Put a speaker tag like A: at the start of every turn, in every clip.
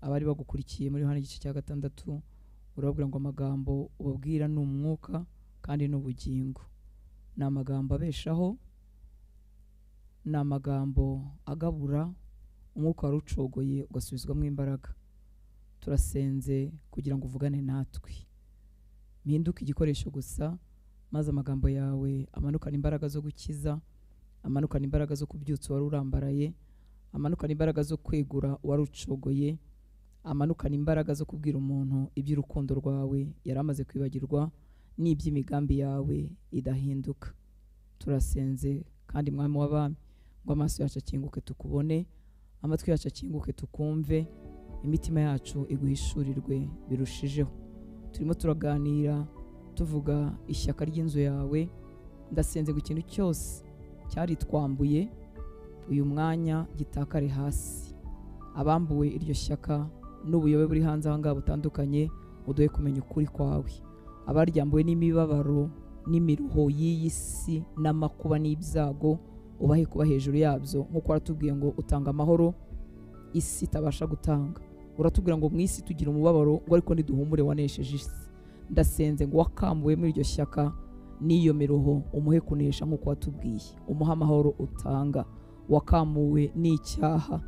A: abari bagukurikiye muri hano igice cya 6 urababwira ngo amagambo ubabwira ni umwuka kandi n'ubugingo. Ni amagambo abeshaho, ni amagambo agabura umwuka warucogoye ugasubizwamo imbaraga. Turasenze kugira ngo uvugane natwe, mpinduka igikoresho gusa, maze amagambo yawe amanukana imbaraga zo gukiza, amanukana imbaraga zo kubyutsa wari urambaraye, amanukana imbaraga zo kwegura warucogoye, amanukana imbaraga zo kubwira umuntu iby'urukundo rwawe yari amaze kwibagirwa n'iby'imigambi yawe idahinduka. Turasenze kandi mwami w'abami ngo amaso yacu akinguke tukubone, amatwi yacu akinguke tukumve, imitima yacu iguhishurirwe birushijeho. Turimo turaganira tuvuga ishyaka ry'inzu yawe. Ndasenze ngo ikintu cyose cyari twambuye uyu mwanya gitakare hasi. Abambuwe iryo shyaka n'ubuyobe buri hanze ahangaha butandukanye uduhe kumenya ukuri kwawe. Abaryambuwe n'imibabaro n'imiruho y'iyi si n'amakuba n'ibyago ubahe kuba hejuru yabyo, nk'uko waratubwiye ngo utanga amahoro isi itabasha gutanga. Uratubwira ngo mu isi tugira umubabaro ngo ariko niduhumure wanesheje isi. Ndasenze ngo wakambuwe muri iryo shyaka n'iyo miruho umuhe kunesha nk'uko watubwiye, umuhe amahoro utanga. Wakamuwe n'icyaha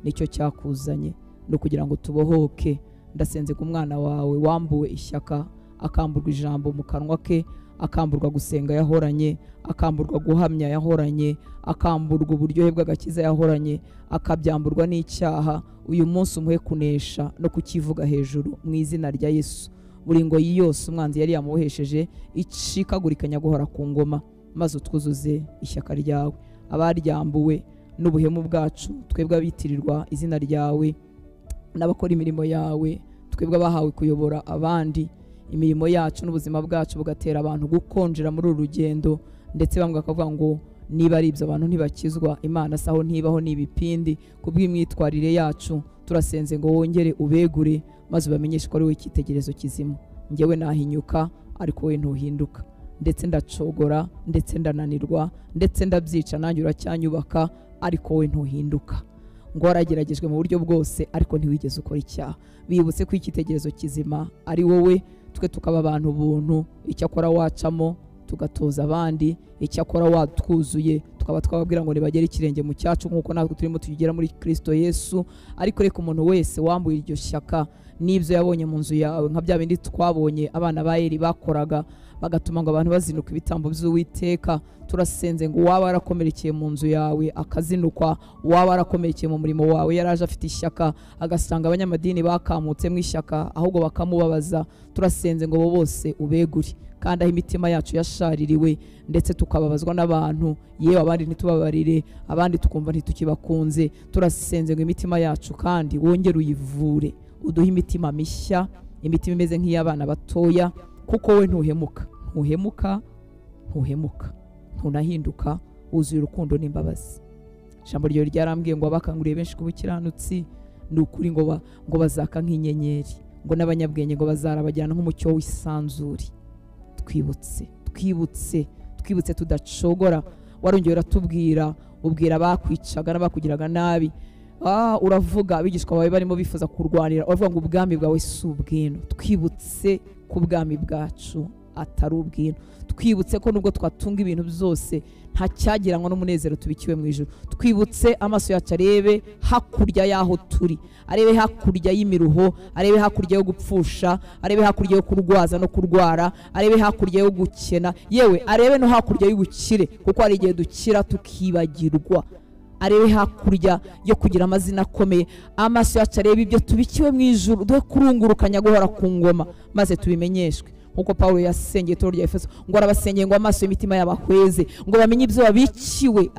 A: nicyo cyakuzanye no kugira ngo tubohoke. Ndasenze ku mwana wawe wambuwe ishyaka, akamburwa ijambo mu kanwa ke, akamburwa gusenga yahoranye, akamburwa guhamya yahoranye, akamburwa uburyohe bw'agakiza yahoranye, akabyamburwa n'icyaha. Uyu munsi umuhe kunesha no kukivuga hejuru mu izina rya Yesu. Buri ngo yose umwanzi yari yamubohesheje icikagurikanya guhora ku ngoma, maze utwuzuze ishyaka ryawe. Abaryambuwe n'ubuhemu bwacu, twebwe abitirirwa izina ryawe n'abakora imirimo yawe, twebwe abahawe kuyobora abandi, imirimo yacu n'ubuzima bwacu bugatera abantu gukonjera muri uru rugendo, ndetse bamwe bakavuga ngo niba ari ibyo abantu ntibakizwa, Imana saho ntibaho n'ibipindi. Kubw'imyitwarire yacu turasenze ngo wongere ubegure, maze ubamenyeshe ko ari wowe icyitegererezo kizima. Njyewe nahinyuka ariko wowe ntuhinduka, ndetse ndacogora, ndetse ndananirwa, ndetse ndabyica, nanjye uracyanyubaka ariko wowe ntuhinduka. Ngo warageragejwe mu buryo bwose ariko ntiwigeze ukora icyaha. Bibutse ko icyitegererezo kizima ari wowe, twe tukaba abantu buntu. Icyakora wacamo tugatoza abandi, icyakora watwuzuye tukaba twababwira ngo nibagere ikirenge mu cyacu nk'uko natwe turimo tugera muri Kristo Yesu. Ariko reka umuntu wese wambuye iryo shyaka n'ibyo yabonye mu nzu yawe, nka bya bindi twabonye abana ba Eli bakoraga bagatuma ngo abantu bazinuka ibitambo by'Uwiteka. Turasenze ngo waba warakomerekeye mu nzu yawe akazinukwa, waba warakomerekeye mu murimo wawe yaraje afite ishyaka agasanga abanyamadini bakamutse mu ishyaka ahubwo bakamubabaza. Turasenze ngo bo bose ubegure, kandi aho imitima yacu yashaririwe ndetse tukababazwa n'abantu, yewe abandi ntitubabarire, abandi tukumva ntitukibakunze. Turasenze ngo imitima yacu kandi wongere uyivure, uduhe imitima mishya, imitima imeze nk'iy'abana batoya, kuko we ntuhemuka, ntuhemuka, ntuhemuka, ntunahinduka, wuzuye urukundo n'imbabazi. Ijambo ryawe ryarambwiye ngo abakanguriye benshi ku bukiranutsi ni ukuri ngo bazaka nk'inyenyeri, ngo n'abanyabwenge ngo bazarabajyana nk'umucyo w'isanzuri. Twibutse tudacogora. Warongera uratubwira, ubwira bakwicaga n'abakugiraga nabi. Uravuga abigishwa bawe barimo bifuza kurwanira, uravuga ngo ubwami bwawe si ubwino. Twibutse ku bwami bwacu atari ubwino. Twibutse ko nubwo twatunga ibintu byose nta cyagiranwa n'umunezero tubikiwe mu ijuru. Twibutse amaso yacu arebe hakurya y'aho turi, arebe hakurya y'imiruho, arebe hakurya yo gupfusha, arebe hakurya yo kurwaza no kurwara, arebe hakurya yo gukena, yewe arebe no hakurya y'ubukire, kuko hari igihe dukira tukibagirwa. Arebe hakurya yo kugira amazina akomeye. Amaso yacu arebe ibyo tubikiwe mu ijuru, duhe kurungurukanya guhora ku ngoma, maze tubimenyeshwe. Nkuko Paulo yasengeye itorero rya Efeso ngo arabasengeye ngo amaso y'imitima y'abahweze, ngo bamenye ibyo babikiwe,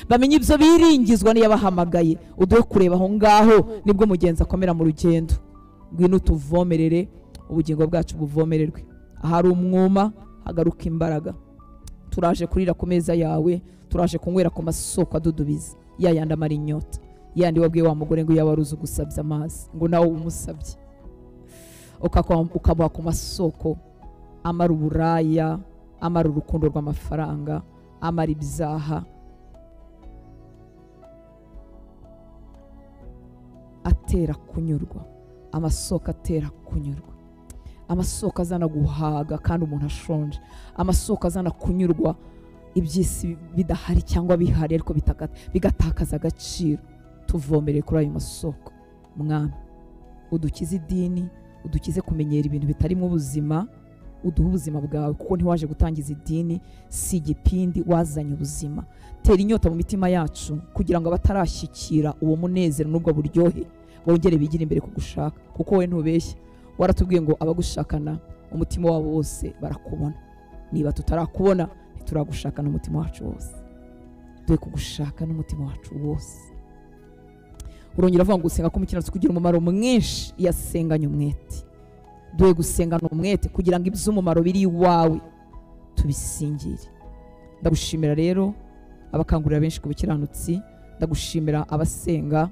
A: bamenye ibyo biringizwa n'iyabahamagaye. Uduhe kureba aho ngaho, nibwo mugenzi akomera mu rugendo. Ngwino tuvomerere, ubugingo bwacu buvomererwe. Ahari umwuma hagaruka imbaraga. Turaje kurira ku meza yawe, turaje kunywera ku masoko adudubiza, yayandi amara inyota, yandi wabwiye wa mugore ngo yabaruze gusabya amazi, ngo nawe umusabye ukabaha ku masoko amara uburaya, amara urukundo rw'amafaranga, amara ibyaha. atera kunyurwa, amasoko atera kunyurwa, amasoko azana guhaga kandi umuntu ashonje, amasoko azana kunyurwa iby'isi bidahari cyangwa bihari ariko bigatakaza agaciro. Tuvomereye kuri ayo masoko Mwami, udukize idini, udukize kumenyera ibintu bitarimo ubuzima, uduha ubuzima bwawe kuko ntiwaje gutangiza idini, si igipindi, wazanye ubuzima. Tera inyota mu mitima yacu kugira ngo abatarashyikira uwo munezero n'ubwo buryohe bongere bigire imbere kugushaka, kuko we ntubeshya. Waratubwiye ngo abagushakana umutima wabo wose barakubona. Niba tutarakubona ntituragushaka n'umutima wacu wose, duhe kugushaka n'umutima wacu wose. Urongera avuga ngo gusenga k'umukiranutsi kugira umumaro mwinshi iyo asenganye umwete. Duhe gusengana umwete kugira ngo iby'umumaro biri iwawe tubisingire. Ndagushimira rero abakangurira benshi ku bukiranutsi, ndagushimira abasenga,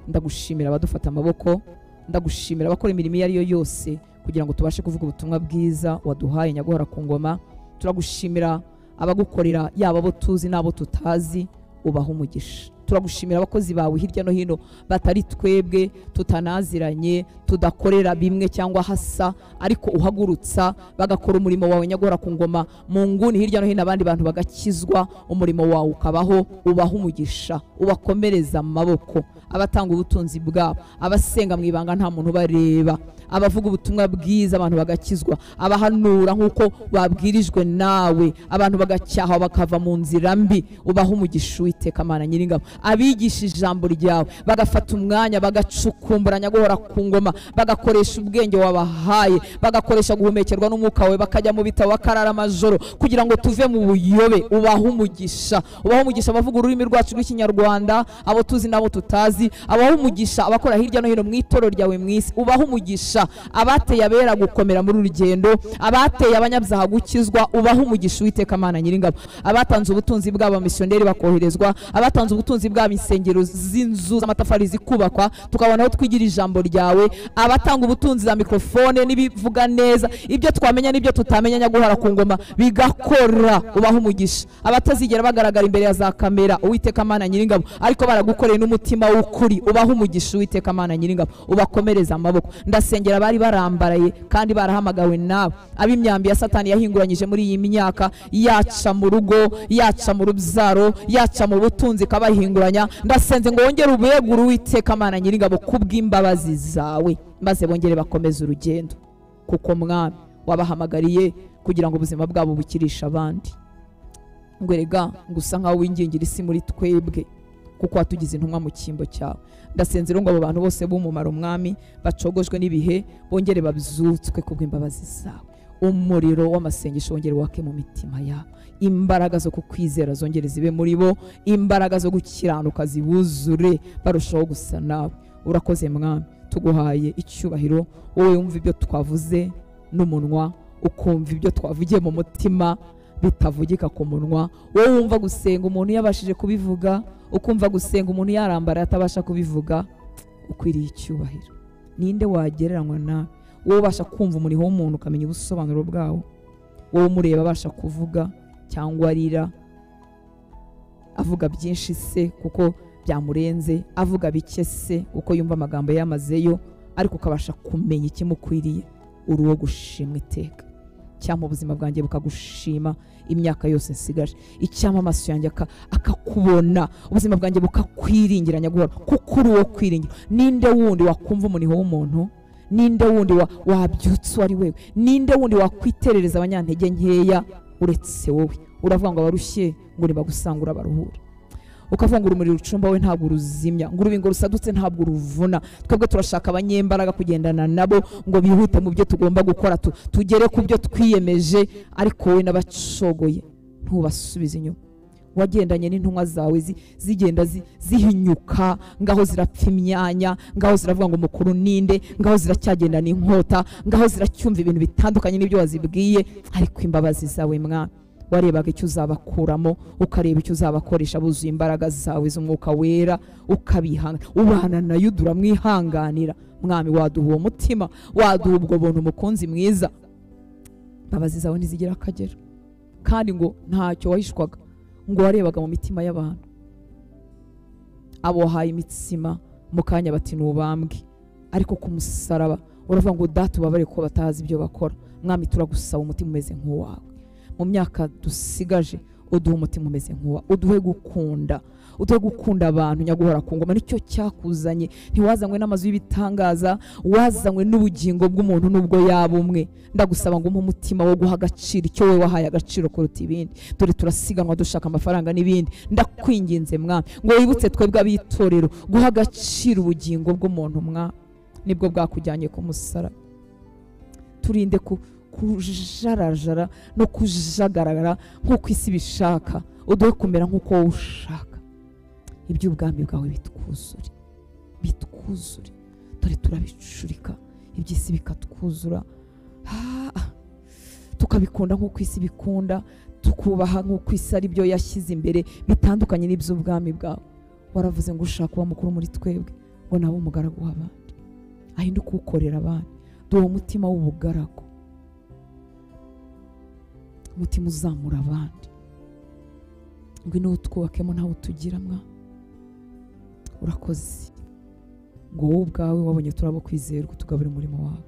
A: ndagushimira abadufata amaboko, ndagushimira abakora imirimo iyo ari yo yose kugira ngo tubashe kuvuga ubutumwa bwiza waduhaye Nyaguhora ku ngoma. Turagushimira abagukorera, yaba abo tuzi n'abo tutazi, ubaha umugisha. Turagushimira abakozi bawe hirya no hino batari twebwe, tutanaziranye, tudakorera bimwe cyangwa hasa, ariko uhagurutsa bagakora umurimo wawe Nyaguhora ku ngoma mu nguni hirya no hino, abandi bantu bagakizwa, umurimo wawe ukabaho. Ubaha umugisha, ubakomereza amaboko. Abatanga ubutunzi bwabo, abasenga mu ibanga nta muntu bareba, abavuga ubutumwa bwiza abantu bagakizwa, abahanura nk'uko babwirijwe nawe, abantu bagacyaha bakava mu nzira mbi. Ubaha umugisha Uwiteka Mana Nyiringabo. Abigisha ijambo ryawe bagafata umwanya bagacukumbura Nyaguhora ku ngoma, bagakoresha ubwenge wabahaye, bagakoresha guhumekerwa n'umwuka wawe, bakajya mu bitabo bakarara amajoro kugira ngo tuve mu buyobe. Ubaha umugisha, ubaha umugisha abavuga ururimi rwacu rw'Ikinyarwanda, abo tuzi n'abo tutazi. Abaha umugisha abakora hirya no hino mu itorero ryawe mu isi. Ubaha umugisha abateye abera gukomera muri urugendo, abateye abanyabyaha gukizwa. Ubaha umugisha Uwiteka Mana Nyiringabo. Abatanze ubutunzi bwabo misiyoneri bakoherezwa, abatanze ubutunzi bwabo insengero z'inzu z'amatafari zikubakwa tukabona aho twigira ijambo ryawe, abatanga ubutunzi za mikrofone n'ibivuga neza, ibyo twamenya n'ibyo tutamenya Nyaguhora ku ngoma bigakora. Ubaha umugisha abatazigera bagaragara imbere ya za kamera Uwiteka Mana Nyiringabo, ariko baragukoreye n'umutima w'ukuri. Ubaha umugisha Uwiteka Mana Nyiringabo, ubakomereza amaboko. Ndasengera bari barambaraye kandi barahamagawe nawe, ab'imyambi ya Satani yahinguranyije muri iyi myaka, yaca mu rugo, yaca mu rubyaro, yaca mu butunzi kabahinguranya. Ndasenze ngo wongere ubegure Uwiteka Mana Nyiringabo kubw'imbabazi zawe, maze bongere bakomeze urugendo, kuko Mwami wabahamagariye kugira ngo ubuzima bwabo bukirisha abandi. Ngo erega ngusa nkaho wingingira isi muri twebwe, kuko watugize intumwa mu cyimbo cyawe. Ndasenze rero ngo abo bantu bose b'umumaro Mwami bacogojwe n'ibihe bongere babyutswe kubw'imbabazi zawe. Umuriro w'amasengesho wongere wake mu mitima yabo, imbaraga zo kukwizera zongere zibe muri bo, imbaraga zo gukiranuka zibuzure barushaho gusa nawe. Urakoze Mwami, tuguhaye icyubahiro. Wowe wumva ibyo twavuze n'umunwa, ukumva ibyo twavugiye mu mutima bitavugika ku munwa. Wowe wumva gusenga umuntu yabashije kubivuga, ukumva gusenga umuntu yarambara atabasha kubivuga. Ukwiriye icyubahiro. Ninde wagereranywa nawe? Wowe ubasha kumva umuriho w'umuntu ukamenya ubusobanuro bwawo, wowe umureba abasha kuvuga cyangwa arira, avuga byinshi se kuko byamurenze, avuga bike se uko yumva amagambo yamazeyo, ariko ukabasha kumenya ikimukwiriye. Uri uwo gushimwa iteka. Cyangwa ubuzima bwanjye bukagushima imyaka yose nsigaje, icyama amaso yanjye akakubona, ubuzima bwanjye bukakwiringira Nyaguhora, kuko uri uwo kwiringira. Ninde wundi wakumva umuniho w'umuntu? Ninde wundi wabyutse ari wewe? Ninde wundi wakwiterereza abanyantege nkeya uretse wowe? Uravuga ngo abarushye ngo nibagusangura baruhura, ukavuga ngo urumuri rucumba we ntabwo uruzimya, ngo urubingo rusadutse ntabwo uruvuna. Twebwe turashaka abanyembaraga kugendana nabo ngo bihute mu byo tugomba gukora, tugere ku byo twiyemeje, ariko wowe n'abacogoye ntubasubize inyuma. Wagendanye n'intumwa zawe zigenda zihinyuka, ngaho zirapfa imyanya, ngaho ziravuga ngo mukuru ninde, ngaho ziracyagenda n'inkota, ngaho ziracyumva ibintu bitandukanye n'ibyo wazibwiye. Ariko imbabazi zawe Mwami, warebaga icyo uzabakuramo, ukareba icyo uzabakoresha buzuye imbaraga zawe z'umwuka wera, ukabihanga ubana nayo uramwihanganira. Mwami, waduha uwo mutima, waduha ubwo buntu mukunzi mwiza. Imbabazi zawe ntizigira akagero, kandi ngo ntacyo wahishwaga, ngo warebaga mu mitima y'abantu. Abo wahaye imitsima mu kanya bati nubambwe, ariko ku musaraba uravuga ngo data ubabare ko batazi ibyo bakora. Mwami turagusaba umutima umeze nk'uwawe. Mu myaka dusigaje uduhe umutima umeze nk'uwawe, uduhe gukunda abantu nyaguhora ku ngoma. Nicyo cyakuzanye, ntiwazanywe n'amazu y'ibitangaza, wazanywe n'ubugingo bw'umuntu nubwo yaba umwe. Ndagusaba ngo umpe umutima wo guha agaciro icyo we wahaye agaciro kuruta ibindi. Dore turasiganwa dushaka amafaranga n'ibindi. Ndakwinginze Mwami ngo wibutse twebwe abitorero guha agaciro ubugingo bw'umuntu Mwami, nibwo bwakujyanye ku musaraba. Turinde kujarajara no kujagarara nk'uko isi bishaka, uduhe kumera nk'uko wowe ushaka. Iby'ubwami bwawe bitwuzure. Dore turabicurika, iby'isi bikatwuzura, tukabikunda nk'uko isi bikunda, tukubaha nk'uko isi ari byo yashyize imbere, bitandukanye n'iby'ubwami bwawe. Waravuze ngo ushaka kuba mukuru muri twebwe ngo nawe umugaragu w'abandi, ahinduka ukorera abandi. Duhe umutima w'ubugaragu, umutima uzamura abandi. Ngwino utwubakemo ntawe utugira Mwami. Urakoze ngo wowe ubwawe wabonye turabo kwizerwa tugabura umurimo wawe.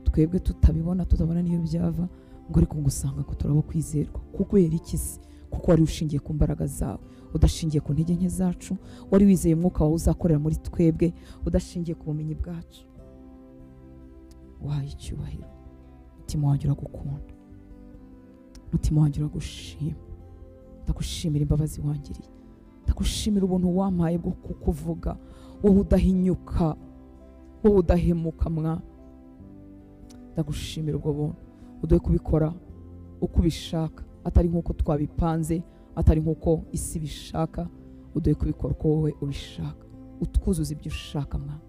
A: Twebwe tutabibona n'iyo byava, ngo ariko ngusanga ko turabo kwizerwa. Kubera iki se? Kuko wari ushingiye ku mbaraga zawe, udashingiye ku ntege nke zacu. Wari wizeye umwuka wawe uzakorera muri twebwe, udashingiye ku bumenyi bwacu. Wahaye icyubahiro. Umutima wanjye uragukunda, umutima wanjye uragushima. Ndagushimira imbabazi wangiriye, ndagushimira ubuntu wampaye bwo kukuvuga, wowe udahinyuka, wowe udahemuka Mwami. Ndagushimira ubwo buntu, uduhe kubikora uko ubishaka, atari nk'uko twabipanze, atari nk'uko isi bishaka. Uduhe kubikora uko wowe ubishaka, utwuzuza ibyo ushaka Mwami.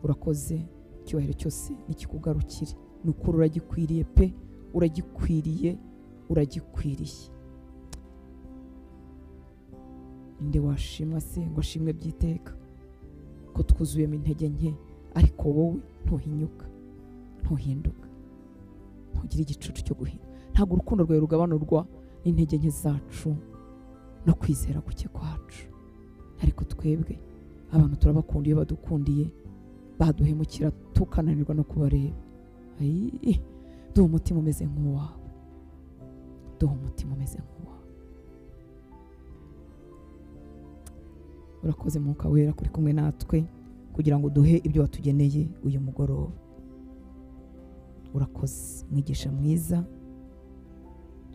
A: Urakoze, icyubahiro cyose nikikugarukire. Ni ukuri uragikwiriye pe, uragikwiriye. Ninde washimwa se ngo ashimwe by'iteka? Ko twuzuyemo intege nke, ariko wowe ntuhinyuka, ntuhinduka, ntugira igicucu cyo guhinduka. Ntabwo urukundo rwawe rugabanurwa n'intege nke zacu no kwizera guke kwacu. Ariko twebwe abantu turabakunda, iyo badukundiye baduhemukira tukananirwa no kubareba. Duhe umutima umeze nk'uwawe, Urakoze Mwuka Wera kuri kumwe natwe kugira ngo duhe ibyo watugeneye uyu mugoroba. Urakoze mwigisha mwiza,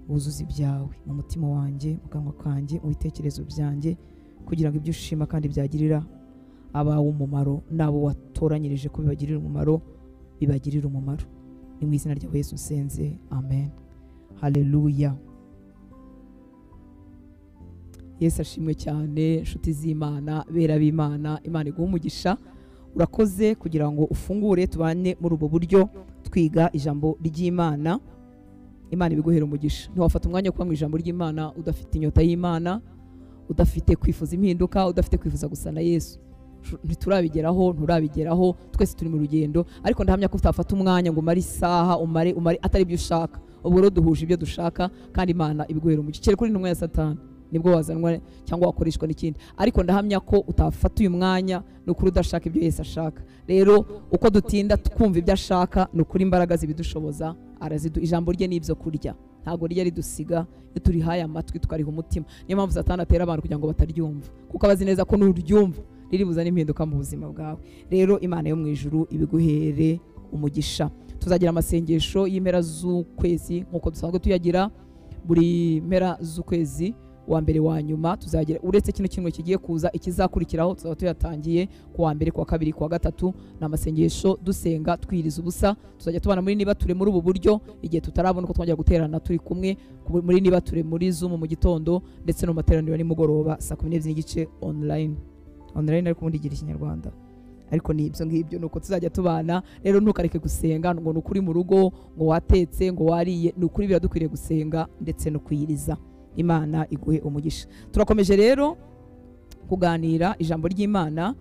A: wuzuza ibyawe mu mutima wanjye, mu kanwa kanjye, mu bitekerezo byanjye, kugira ngo ibyo ushima kandi byagirira abawe umumaro n'abo watoranyirije ko bibagirira umumaro bibagirira umumaro. Ni mu izina rya Yesu usenze, amen. Haleluya. Yesu ashimwe cyane. Inshuti z'Imana, bera b'Imana, Imana iguhe umugisha. Urakoze kugira ngo ufungure tubane muri ubu buryo twiga ijambo ry'Imana. Imana ibiguhera umugisha. Ntiwafata umwanya wo kuba mu ijambo ry'Imana udafite inyota y'Imana, udafite kwifuza impinduka, udafite kwifuza gusa na Yesu. Nturabigeraho, twese turi mu rugendo. Ariko ndahamya ko utafata umwanya ngo umare isaha, umare atari ibyo ushaka. Ubwo rero duhuje ibyo dushaka, kandi Imana ibiguhera umugisha. Kere kuri intumwa ya Satani nibwo wazanwa cyangwa wakoreshwa n'ikindi, ariko ndahamya ko utafata uyu mwanya n'ukuri udashaka ibyo Yesu ashaka. Rero uko dutinda twumva ibyo ashaka, n'ukuri imbaraga zibidushoboza ijambo rye n'ibyo kurya, ntabwo rye ridusiga iyo turihaye amatwi tukariha umutima. Niyo mpamvu Satani atera abantu kugira ngo bataryumva, kuko abazi neza ko nuryumva riri buzane impinduka mu buzima bwawe. Rero Imana yo mu ijuru ibiguhere umugisha. Tuzagira amasengesho y'impera z'ukwezi nk'uko dusanzwe tuyagira buri mpera z'ukwezi wa mbere wa nyuma. Tuzagira uretse kino kimwe kigiye kuza, ikizakurikiraho tuzaba tuyatangiye ku wa mbere, ku wa kabiri, ku wa gatatu. Ni amasengesho dusenga twiriza ubusa. Tuzajya tubana muri niba ture muri ubu buryo igihe tutarabona uko twongera guterana turi kumwe muri niba ture muri Zoom mu gitondo, ndetse no materaniro nimugoroba saa 12:30 online ariko ubundi igira Ikinyarwanda, ariko ni ibyo ngibyo nuko tuzajya tubana. Rero ntukareke gusenga ngo nukuri mu rugo, ngo watetse, ngo wariye. Nukuri biradukwiriye gusenga ndetse no kwiyiriza. Imana iguhe umugisha. Turakomeje rero kuganira ijambo ry'Imana.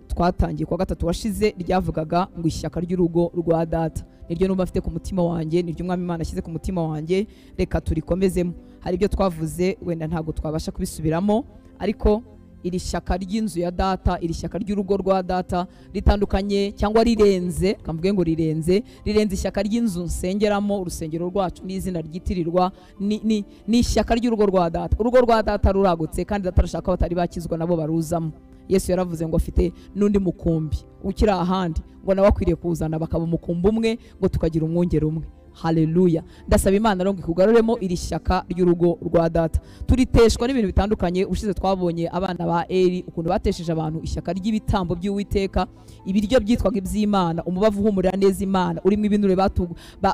A: Twatangiye kwa gatatu washize ryavugaga ngo ishyaka ry'urugo rwa data. Niryo numva afite ku mutima wanjye, niryo Umwami Imana ashyize ku mutima wanjye. Reka turikomezemo. Hari ibyo twavuze wenda ntago twabasha kubisubiramo, ariko iri shyaka ry'inzu ya data, iri shyaka ry'urugo rwa data ritandukanye cyangwa rirenze, kamvuge ngo rirenze ishyaka ry'inzu nsengeramo, urusengero rwacu n'izina ryitirirwa, ni ishyaka ry'urugo rwa data. Urugo rwa data ruragutse kandi data arashaka batari bakizwa nabo baruzamo. Yesu yaravuze ngo afite n'undi mukumbi ukiri ahandi, ngo nawe akwiriye kuwuzana bakaba umukumbi umwe, ngo tukagira umwungeri umwe. Haleluya. Ndasaba Imana ngo ikugaruremo iri shyaka ry'urugo rwa data. Turiteshwa n'ibintu bitandukanye. Ushize twabonye abana ba Eli ukuntu batesheje abantu ishyaka ry'ibitambo by'Uwiteka, ibiryo byitwaga iby'Imana, umubavu uhumurira neza Imana, urimo ibinure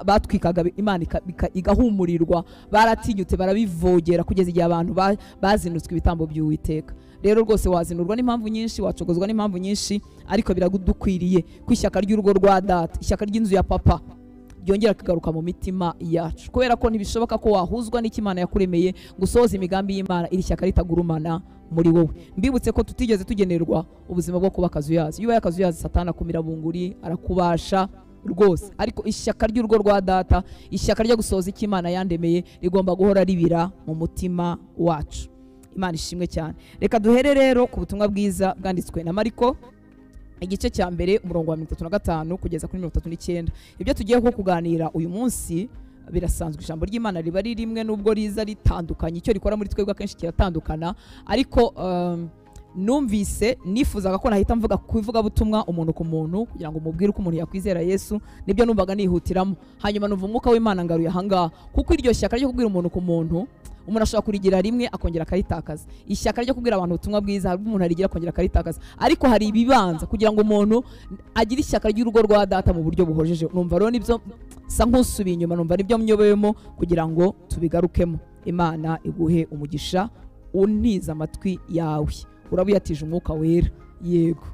A: batwikaga Imana igahumurirwa, baratinyutse barabivogera kugeza igihe abantu bazinutswe ibitambo by'Uwiteka. Rero rwose wazinurwa n'impamvu nyinshi, wacogozwa n'impamvu nyinshi, ariko biradukwiriye ku ishyaka ry'urugo rwa data, ishyaka ry'inzu ya papa byongera kugaruka mu mitima yacu, kubera ko ntibishoboka ko wahuzwa n'Imana yakuremeye gusohoza imigambi y'Imana iri shyaka ritagurumana muri wowe. Mbibutse ko tutigeze tugenerwa ubuzima bwo kuba akazuyazi. Iyo ubaye akazuyazi Satani akumira bunguri, arakubasha rwose, ariko ishyaka ry'urugo rwa data, ishyaka ryo gusohoza icyo Imana yandemeye rigomba guhora ribira mu mutima wacu. Imana ishimwe cyane. Reka duhere rero ku butumwa bwiza bwanditswe na Mariko, igice cya mbere umurongo wa 35 kugeza kuri 39. Ibyo tugiye ko kuganira uyu munsi birasanzwe, ijambo ry'Imana riba ari rimwe nubwo riza ritandukanye, icyo rikora muri twebwe akenshi kiratandukana, ariko numvise nifuzaga ko nahita mvuga kuvuga butumwa umuntu ku muntu kugira ngo mubwire uko umuntu yakwizera Yesu. Nibyo numvaga nihutiramo, hanyuma numva umwuka w'Imana ngaruye ahangaha, kuko iryo shyaka ryo kubwira umuntu ku muntu umuntu ashobora kurigira rimwe akongera akaritakaza. Ishyaka ryo kubwira abantu ubutumwa bwiza hari umuntu arigira akongera akaritakaza, ariko hari ibibanza kugira ngo umuntu agire ishyaka ry'urugo rwa data mu buryo buhojeje. Numva rero nibyo sa nkusubiye inyuma, numva nibyo mnyobeyemo kugira ngo tubigarukemo. Imana iguhe umugisha, untiza amatwi yawe, urabuyatije umwuka wera. Yego,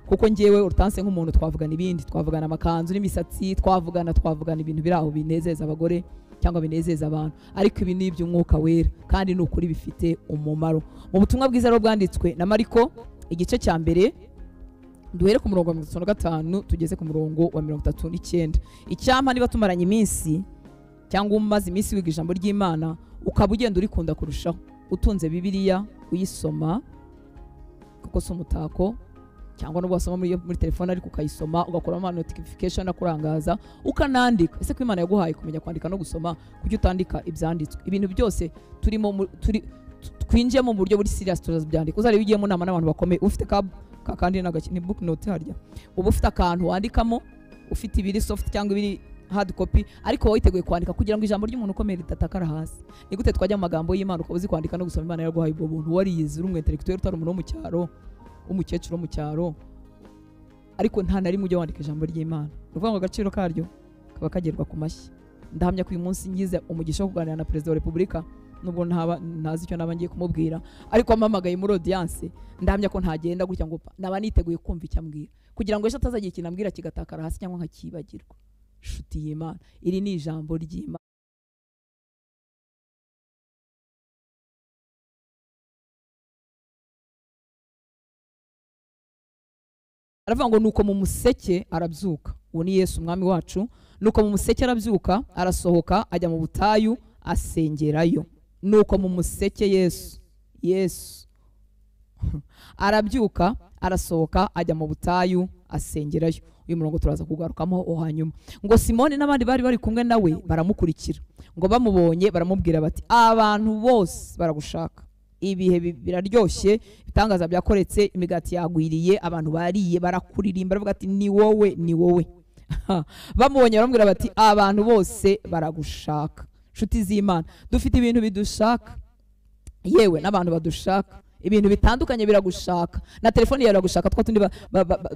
A: kuko njyewe urutanse nk'umuntu twavugana ibindi, twavugana amakanzu n'imisatsi, twavugana ibintu biri aho binezeza abagore cyangwa binezeza abantu, ariko ibi ni iby'umwuka wera kandi ni ukuri bifite umumaro. Mu butumwa bwiza rero bwanditswe na Mariko igice cya mbere, duhere ku murongo wa 35 tugeze ku murongo wa 39. Icyampa niba tumaranye iminsi cyangwa umaze iminsi wiga ijambo ry'Imana ukaba ugenda urikunda kurushaho, utunze Bibiliya uyisoma, kuko si umutako, cyangwa nubwo wasoma muri telefone ariko ukayisoma, ugakora ama notification akurangaza, ukanandika. Ese ko Imana yaguhaye kumenya kwandika no gusoma, kujya utandika ibyanditswe. Ibintu byose turimo twinjiyemo mu buryo buri serious turabyandika. Uzareba ugiye mu nama n'abantu bakomeye, ufite kandi ni book note harya, uba ufite akantu wandikamo, ufite ibiri soft cyangwa ibiri hard copy, ariko witeguye kwandika kugira ngo ijambo ry'umuntu ukomeye ritatakara hasi. Ni gute twajya mu magambo y'Imana ukaba uzi kwandika no gusoma? Imana yaguhaye ubwo buntu, wariyize, uri umwintellectuel, utari umuntu wo mu cyaro, umukecuru wo mu cyaro, ariko nta na rimwe ujya wandika ijambo ry'Imana. Uvuga ngo agaciro karyo kaba kagerwa ku mashyi. Ndahamya ko uyu munsi ngize umugisha wo kuganira na Perezida wa Repubulika, nubwo ntazi icyo naba ngiye kumubwira, ariko amamagaye muri audience, ndahamya ko ntagenda gutya ngo naba niteguye kumva icyo ambwira, kugira ngo ejo atazagira ikintu ambwira kigatakara hasi cyangwa nkakibagirwa. Nshuti y'Imana, iri ni ijambo ry'Imana. Aravuga ngo nuko mu museke arabyuka. Uwo ni Yesu umwami wacu. Nuko mu museke arabyuka, arasohoka ajya mu butayu asengerayo. Nuko mu museke Yesu arabyuka, arasohoka ajya mu butayu asengerayo. Uyu murongo turaza kugarukamo hanyuma. Ngo Simoni n'abandi bari kumwe nawe baramukurikira, ngo bamubonye baramubwira bati, abantu bose baragushaka. Ibihe biraryoshye, bitangaza byakoretse, imigati yagwiriye, abantu bariye barakuririmba, baravuga ati ni wowe. Bamubonye baramubwira bati, abantu bose baragushaka. Nshuti z'Imana, dufite ibintu bidushaka, yewe n'abantu badushaka, ibintu bitandukanye biragushaka, na telefone yawe iragushaka, twa tundi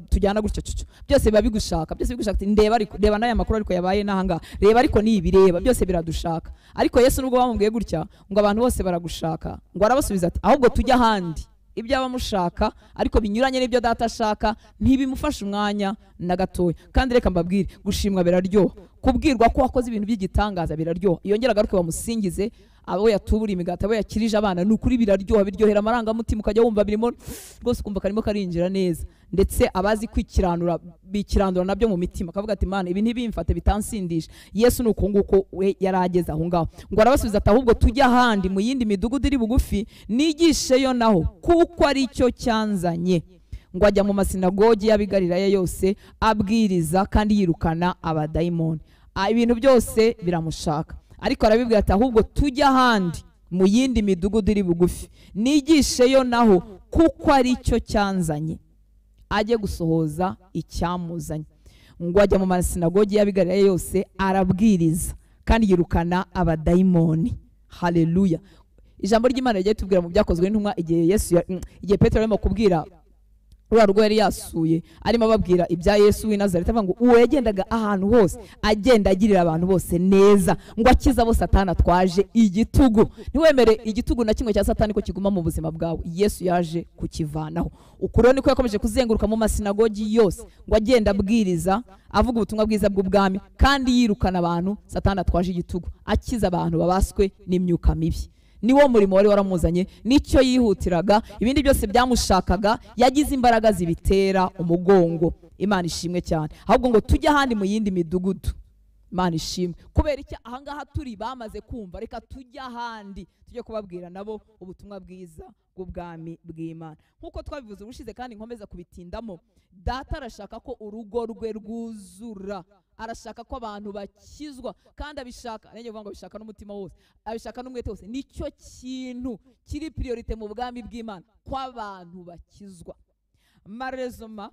A: tujyana gutyo byose biba bigushaka, ndeba ariko reba n'aya makuru ariko yabaye nahanga, reba ariko nibi reba, byose biradushaka. Ariko Yesu nubwo bamubwiye gutya ngo abantu bose baragushaka, ngo arabasubiza ati, ahubwo tujya ahandi, ibyo abamushaka ariko binyuranye n'ibyo data ashaka ntibimufasha umwanya na gatoya. Kandi reka mbabwire, gushimwa biraryoha. kubwirwa ko wakoze ibintu by'igitangaza biraryoha. Yongera agaruke bamusingize, abo yatubura imigati, abo yakirije abana, n'ukuri biraryoha, biryohera amarangamutima, ukajya wumva birimo rwose ukumva karimo karinjira neza. Ndetse abazi kwikiranura bikirandura nabyo mu mitima, akavuga ati Mana ibi ntibimfate bitansindisha. Yesu nuko nguko we yarageze aho ngaho, ngo arabasubiza ati ahubwo tujya ahandi mu yindi midugudu iri bugufi nigisheyo naho, kuko ari cyo cyanzanye. Ngo ajya mu masinagogi y'ab'i Galilaya yose abwiriza kandi yirukana abadayimoni. Ibintu byose biramushaka, ariko arabibwira ati ahubwo tujya ahandi mu yindi midugudu iri bugufi nigisheyo naho, kuko ari cyo cyanzanye, ajye gusohoza icyamuzanye. Ngo ajya mu masinagogi y'ab'i Galilaya yose arabwiriza kandi yirukana abadayimoni. Haleluya. Ijambo ry'Imana ryagiye tubwira mu byakozwe n'intumwa igihe Petero arimo kubwira rwo yari yasuye, arimo ababwira ibya Yesu w'i Nazareti, avuga ngo uwo yagendaga ahantu hose agenda agirira abantu bose neza, ngo akiza abo Satani atwaje igitugu. Ntiwemere igitugu na kimwe cya Satani ko kiguma mu buzima bwawe, Yesu yaje kukivanaho. Ukuri niko yakomeje kuzenguruka mu masinagogi yose, ngo agenda abwiriza avuga ubutumwa bwiza bw'ubwami kandi yirukana abantu Satani atwaje igitugu, akiza abantu babaswe n'imyuka mibi. Niwo murimo wari waramuzanye, nicyo yihutiraga, ibindi byose byamushakaga yagize imbaraga zibitera umugongo. Imana ishimwe cyane. Ahubwo ngo tujye ahandi mu yindi midugudu. Imana ishimwe. Kubera iki ahangaha turi bamaze kumva, reka tujye ahandi tujye kubabwira nabo ubutumwa bwiza bw'ubwami bw'Imana. Nkuko twabivuze ubushize kandi nkomeza kubitindamo, Data arashaka ko urugo rwe rwuzura, arashaka ko abantu bakizwa, kandi abishaka, nenge vuga ngo abishaka n'umutima wose, abishaka n'umwete wose. Nicyo kintu kiri priorite mu bwami bw'Imana, ko abantu bakizwa. Marezoma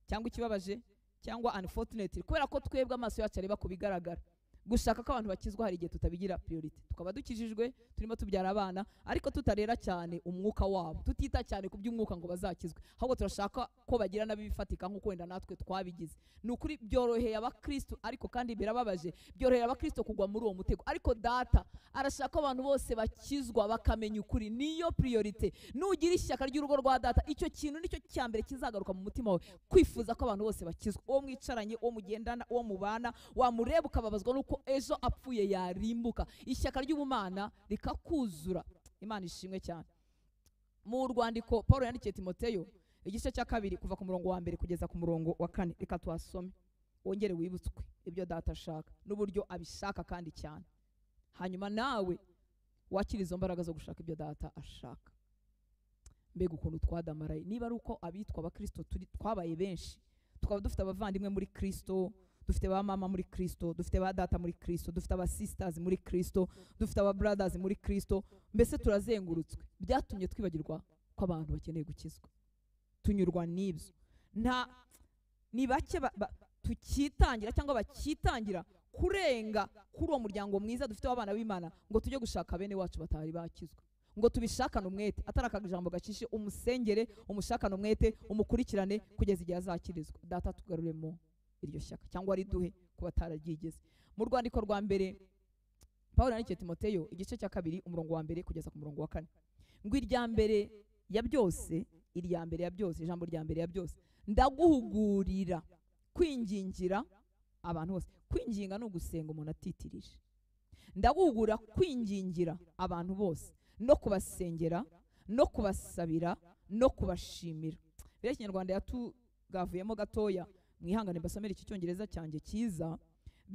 A: cyangwa ikibabaje cyangwa unfortunately, kubera ko twebwe amaso yacu areba kubigaragara, gushaka ko abantu bakizwa hari igihe tutabigira priority, tukaba dukijijwe turimo tubyara abana ariko tutarera cyane umwuka wabo, tutita cyane ku by'umwuka ngo bazakizwe, ahubwo turashaka ko bagira nabifatika nk'uko wenda natwe twabigize. Nukuri byoroheye abakristo, ariko kandi birababaje, byoroheye abakristo kugwa muri uwo mutego. Ariko Data arashaka abantu bose bakizwa bakamenya ukuri, niyo priority. Nugira ishyaka ry'urugo rwa Data, icyo kintu nicyo cyambere kizagaruka mu mutima wawe, kwifuza ko abantu bose bakizwa, uwo mwicaranye, uwo mugendana, uwo mubana, wamureba ukababazwa nuko ejo apfuye yarimbuka, ishyaka ry'ubumana rikakuzura. Imana ishimwe cyane. Mu rwandiko Paulo yandikiye Timoteyo igice cya 2 kuva ku murongo wa 1 kugeza ku murongo wa 4, reka tuhasome wongere wibutswe ibyo Data ashaka n'uburyo abishaka kandi cyane, hanyuma nawe wakira izo mbaraga zo gushaka ibyo Data ashaka. Mbega ukuntu twadamaraye, niba ari uko abitwa abakristo twabaye benshi, tukaba dufite abavandimwe muri Kristo, dufite ba mama muri Kristo, dufite ba data muri Kristo, dufite aba sisters muri Kristo, dufite aba brothers muri Kristo, mbese turazengurutswe. Byatumye twibagirwa ko abantu bakeneye gukizwa, tunyurwa n'ibyo. Ni bake tukitangira cyangwa bakitangira kurenga kuri uwo muryango mwiza dufite w'abana b'Imana, ngo tujye gushaka bene wacu batari bakizwa, ngo tubishakane umwete, atari akajambo gacishe, umusengere, umushakane umwete, umukurikirane kugeza igihe azakirizwa. Data tugaruremo iryo shyaka, cyangwa riduhe kuba ataragigeze. Mu rwandiko rwa mbere Paulo yandikiye Timoteyo igice cya 2 umurongo wa 1 kugeza ku murongo wa 4, ngo irya mbere ya byose, ijambo rya mbere ya byose, ndaguhugurira kwingingira abantu bose. Kwinginga no gusenga umuntu atitirije. Ndaguhugura kwingingira abantu bose, no kubasengera, no kubasabira, no kubashimira. Rero Ikinyarwanda yatugavuyemo gatoya, mwihangane mbasomera iki cyongereza cyanjye cyiza.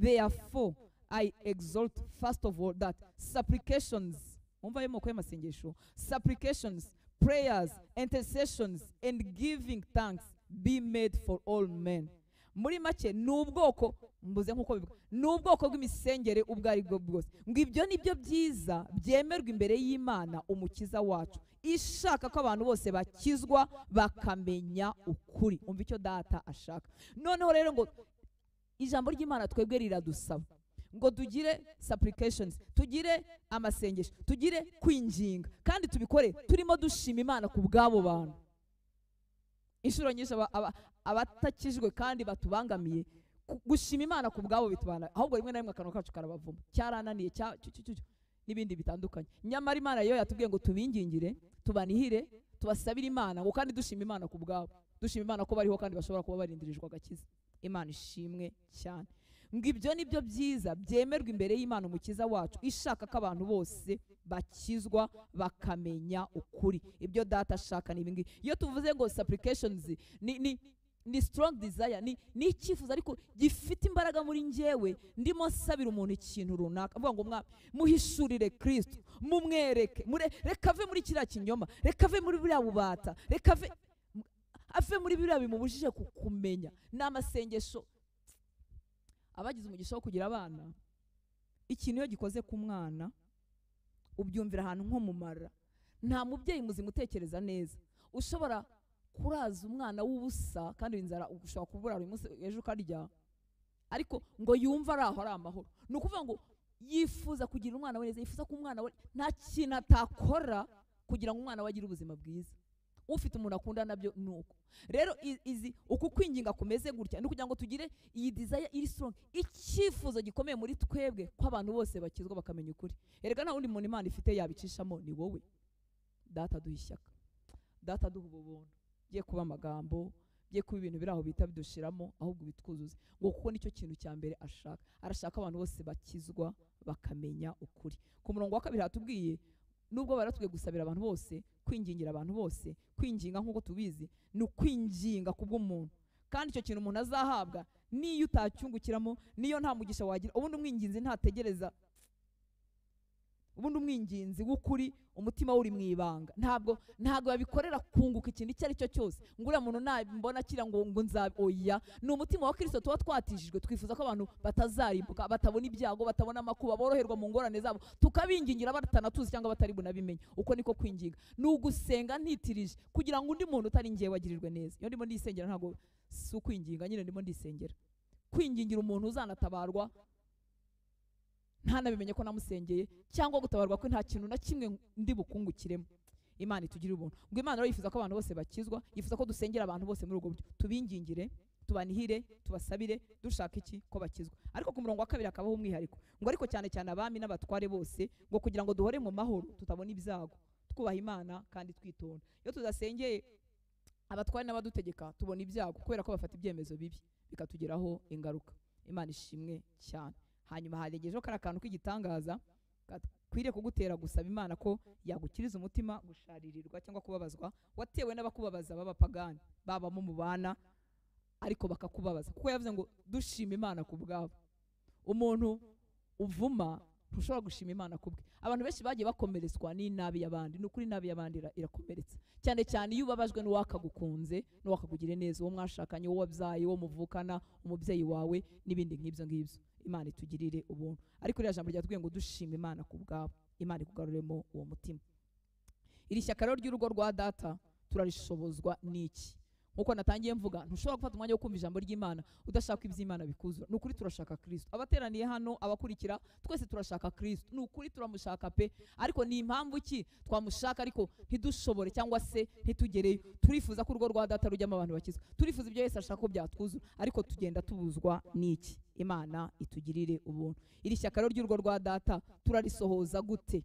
A: Therefore I exalt first of all that supplications, umva yo moko y'amasengesho, supplications, prayers, intercessions and giving thanks be made for all men. Muri make n'ubwoko mbuze nkuko bivuga, n'ubwoko bw'imisengere ubwo ari bwo bwose, ngo ibyo nibyo byiza byemerwa imbere y'Imana umukiza wacu, ishaka ko abantu bose bakizwa bakamenya ukuri. Umva icyo Data ashaka. Noneho rero ngo ijambo ry'Imana twebwe riradusaba ngo tugire supplications, tugire amasengesho, tugire kwinginga, kandi tubikore turimo dushima Imana ku bwabo bantu. Inshuro nyinshi abatakijwe kandi batubangamiye, gushima Imana ku bwabo bitubana, ahubwo rimwe na rimwe akanwa kacu karabavuma, cyarananiye n'ibindi bitandukanye. Nyamara Imana yo yatubwiye ngo tubingingire, tubanihire, tubasabire Imana, ngo kandi dushima Imana ku bwabo, dushima Imana ko bariho kandi bashobora kuba barindirijwe agakiza. Imana ishimwe cyane. ngo ibyo ni byo byiza byemerwa imbere y'Imana umukiza wacu ishaka ko abantu bose bakizwa bakamenya ukuri. Ibyo data ashaka ni ibingibi. Iyo tuvuze ngo supplications ni strong desire, ni icyifuzo ariko gifite imbaraga muri njyewe, ndimo nsabira umuntu ikintu runaka, avuga ngo Mwami muhishurire Kristo, mumwereke, reka ave muri kiriya kinyoma, reka ave muri buriya bubata, reka ave muri biriya bimubujije kukumenya. Ni amasengesho. Abagize umugisha wo kugira abana, ikintu iyo gikoze ku mwana ubyumvira ahantu nko mu mara. Nta mubyeyi muzima utekereza neza ushobora kuraza umwana w'ubusa kandi inzara ushobora kubura uyu munsi ejo ukarya, ariko ngo yumva ari aho ari amahoro. Ni ukuvuga ngo yifuza kugira umwana we neza, yifuza ko umwana we nta kintu atakora kugira ngo umwana we agire ubuzima bwiza. Ufite umuntu akunda nabyo nuko rero uku kwinginga kumeze gutya ni kugira ngo tugire iyi desire iri strong, icyifuzo gikomeye muri twebwe ko abantu bose bakizwa bakamenya ukuri. Erega nta wundi muntu Imana ifite yabicishamo, ni wowe. Data duha ishyaka, data duha ubuntu, bye kuba amagambo, bye kuba ibintu biri aho bita bidushiramo, ahubwo bitwuzuze, ngo kuko nicyo kintu cya mbere ashaka. Arashaka abantu bose bakizwa bakamenya ukuri. Ku murongo wa 2 hatubwiye nubwo baratubwiye gusabira abantu bose, kwingingira abantu bose. Kwinginga nk'uko tubizi ni ukwinginga kubw'umuntu, kandi icyo kintu umuntu azahabwa niyo utacyungukiramo, niyo nta mugisha wagira. Ubundi umwinginzi ntategereza, ubundi umwinginzi w'ukuri umutima uri mu ibanga, ntabwo babikorera kunguka ikintu icyo ari cyo cyose. ngo uriya muntu nabona kira ngo oya. Ni umutima wa Kristo tuba twatishijwe, twifuza ko abantu batazarimbuka, batabona ibyago, batabona amakuba, boroherwa mu ngorane zabo, tukabingingira batanatuzi cyangwa batari bunabimenye. Uko niko kwinginga. Ni ugusenga ntitirije kugira ngo undi muntu utari ngiye wagirirwe neza. Iyo ndimo ndisengera ntabwo si ukwinginga, nyine ndimo ndisengera. Kwingingira umuntu uzanatabarwa ntanabimenye ko namusengeye, cyangwa gutabarwa ko nta kintu na kimwe ndi bukungukiremo. Imana itugirire ubuntu. Ngo Imana rero yifuza ko abantu bose bakizwa, yifuza ko dusengera abantu bose muri ubwo buryo, tubingingire, tubanihire, tubasabire, dushaka iki ko bakizwa. Ariko ku murongo wa 2 akabaho umwihariko, ngo ariko cyane cyane abami n'abatware bose, ngo kugira ngo duhore mu mahoro, tutabona ibyago, twubaha Imana kandi twitonda. Iyo tudasengeye abatware n'abadutegeka tubona ibyago, kubera ko bafata ibyemezo bibi bikatugeraho ingaruka. Imana ishimwe cyane. Hanyuma haregejeho kari akantu k'igitangaza kwiriye kugutera gusaba Imana ko yagukiriza umutima gusharirirwa cyangwa kubabazwa watewe n'abakubabaza b'abapagani babamo mu bana, ariko bakakubabaza. Kuko yavuze ngo dushima Imana ku bwabo. Umuntu uvuma ntushobora gushima Imana kubwe. Abantu benshi bagiye bakomeretswa n'inabi y'abandi. Ni ukuri inabi y'abandi irakomeretsa, cyane cyane iyo ubabajwe n'uwakagukunze, n'uwakagugire neza, uwo mwashakanye, uwo wabyaye, uwo muvukana, umubyeyi wawe n'ibindi nk'ibyo ngibyo. Imana itugirire ubuntu. Ariko iriya jambo ryatubwiye ngo dushima Imana ku bwabo, Imana ikugaruremo uwo mutima. Iri shyaka rero ry'urugo rwa data turarishobozwa n'iki? Nkuko natangiye mvuga, ntushobora gufata umwanya wo kumva ijambo ry'Imana udashaka iby'Imana bikuzura. Ni ukuri turashaka Kristo. Abateraniye hano, abakurikira, twese turashaka Kristo. Ni ukuri turamushaka pe, ariko ni impamvu ki twamushaka ariko ntidushobore cyangwa se ntitugereyo. Turifuza ko urugo rwa data rujyamo abantu bakizwa, turifuza ibyo Yesu ashaka ko byatwuzura, ariko tugenda tubuzwa n'iki? Imana itugirire ubuntu. Iri shyaka rero ry'urugo rwa data turarisohoza gute?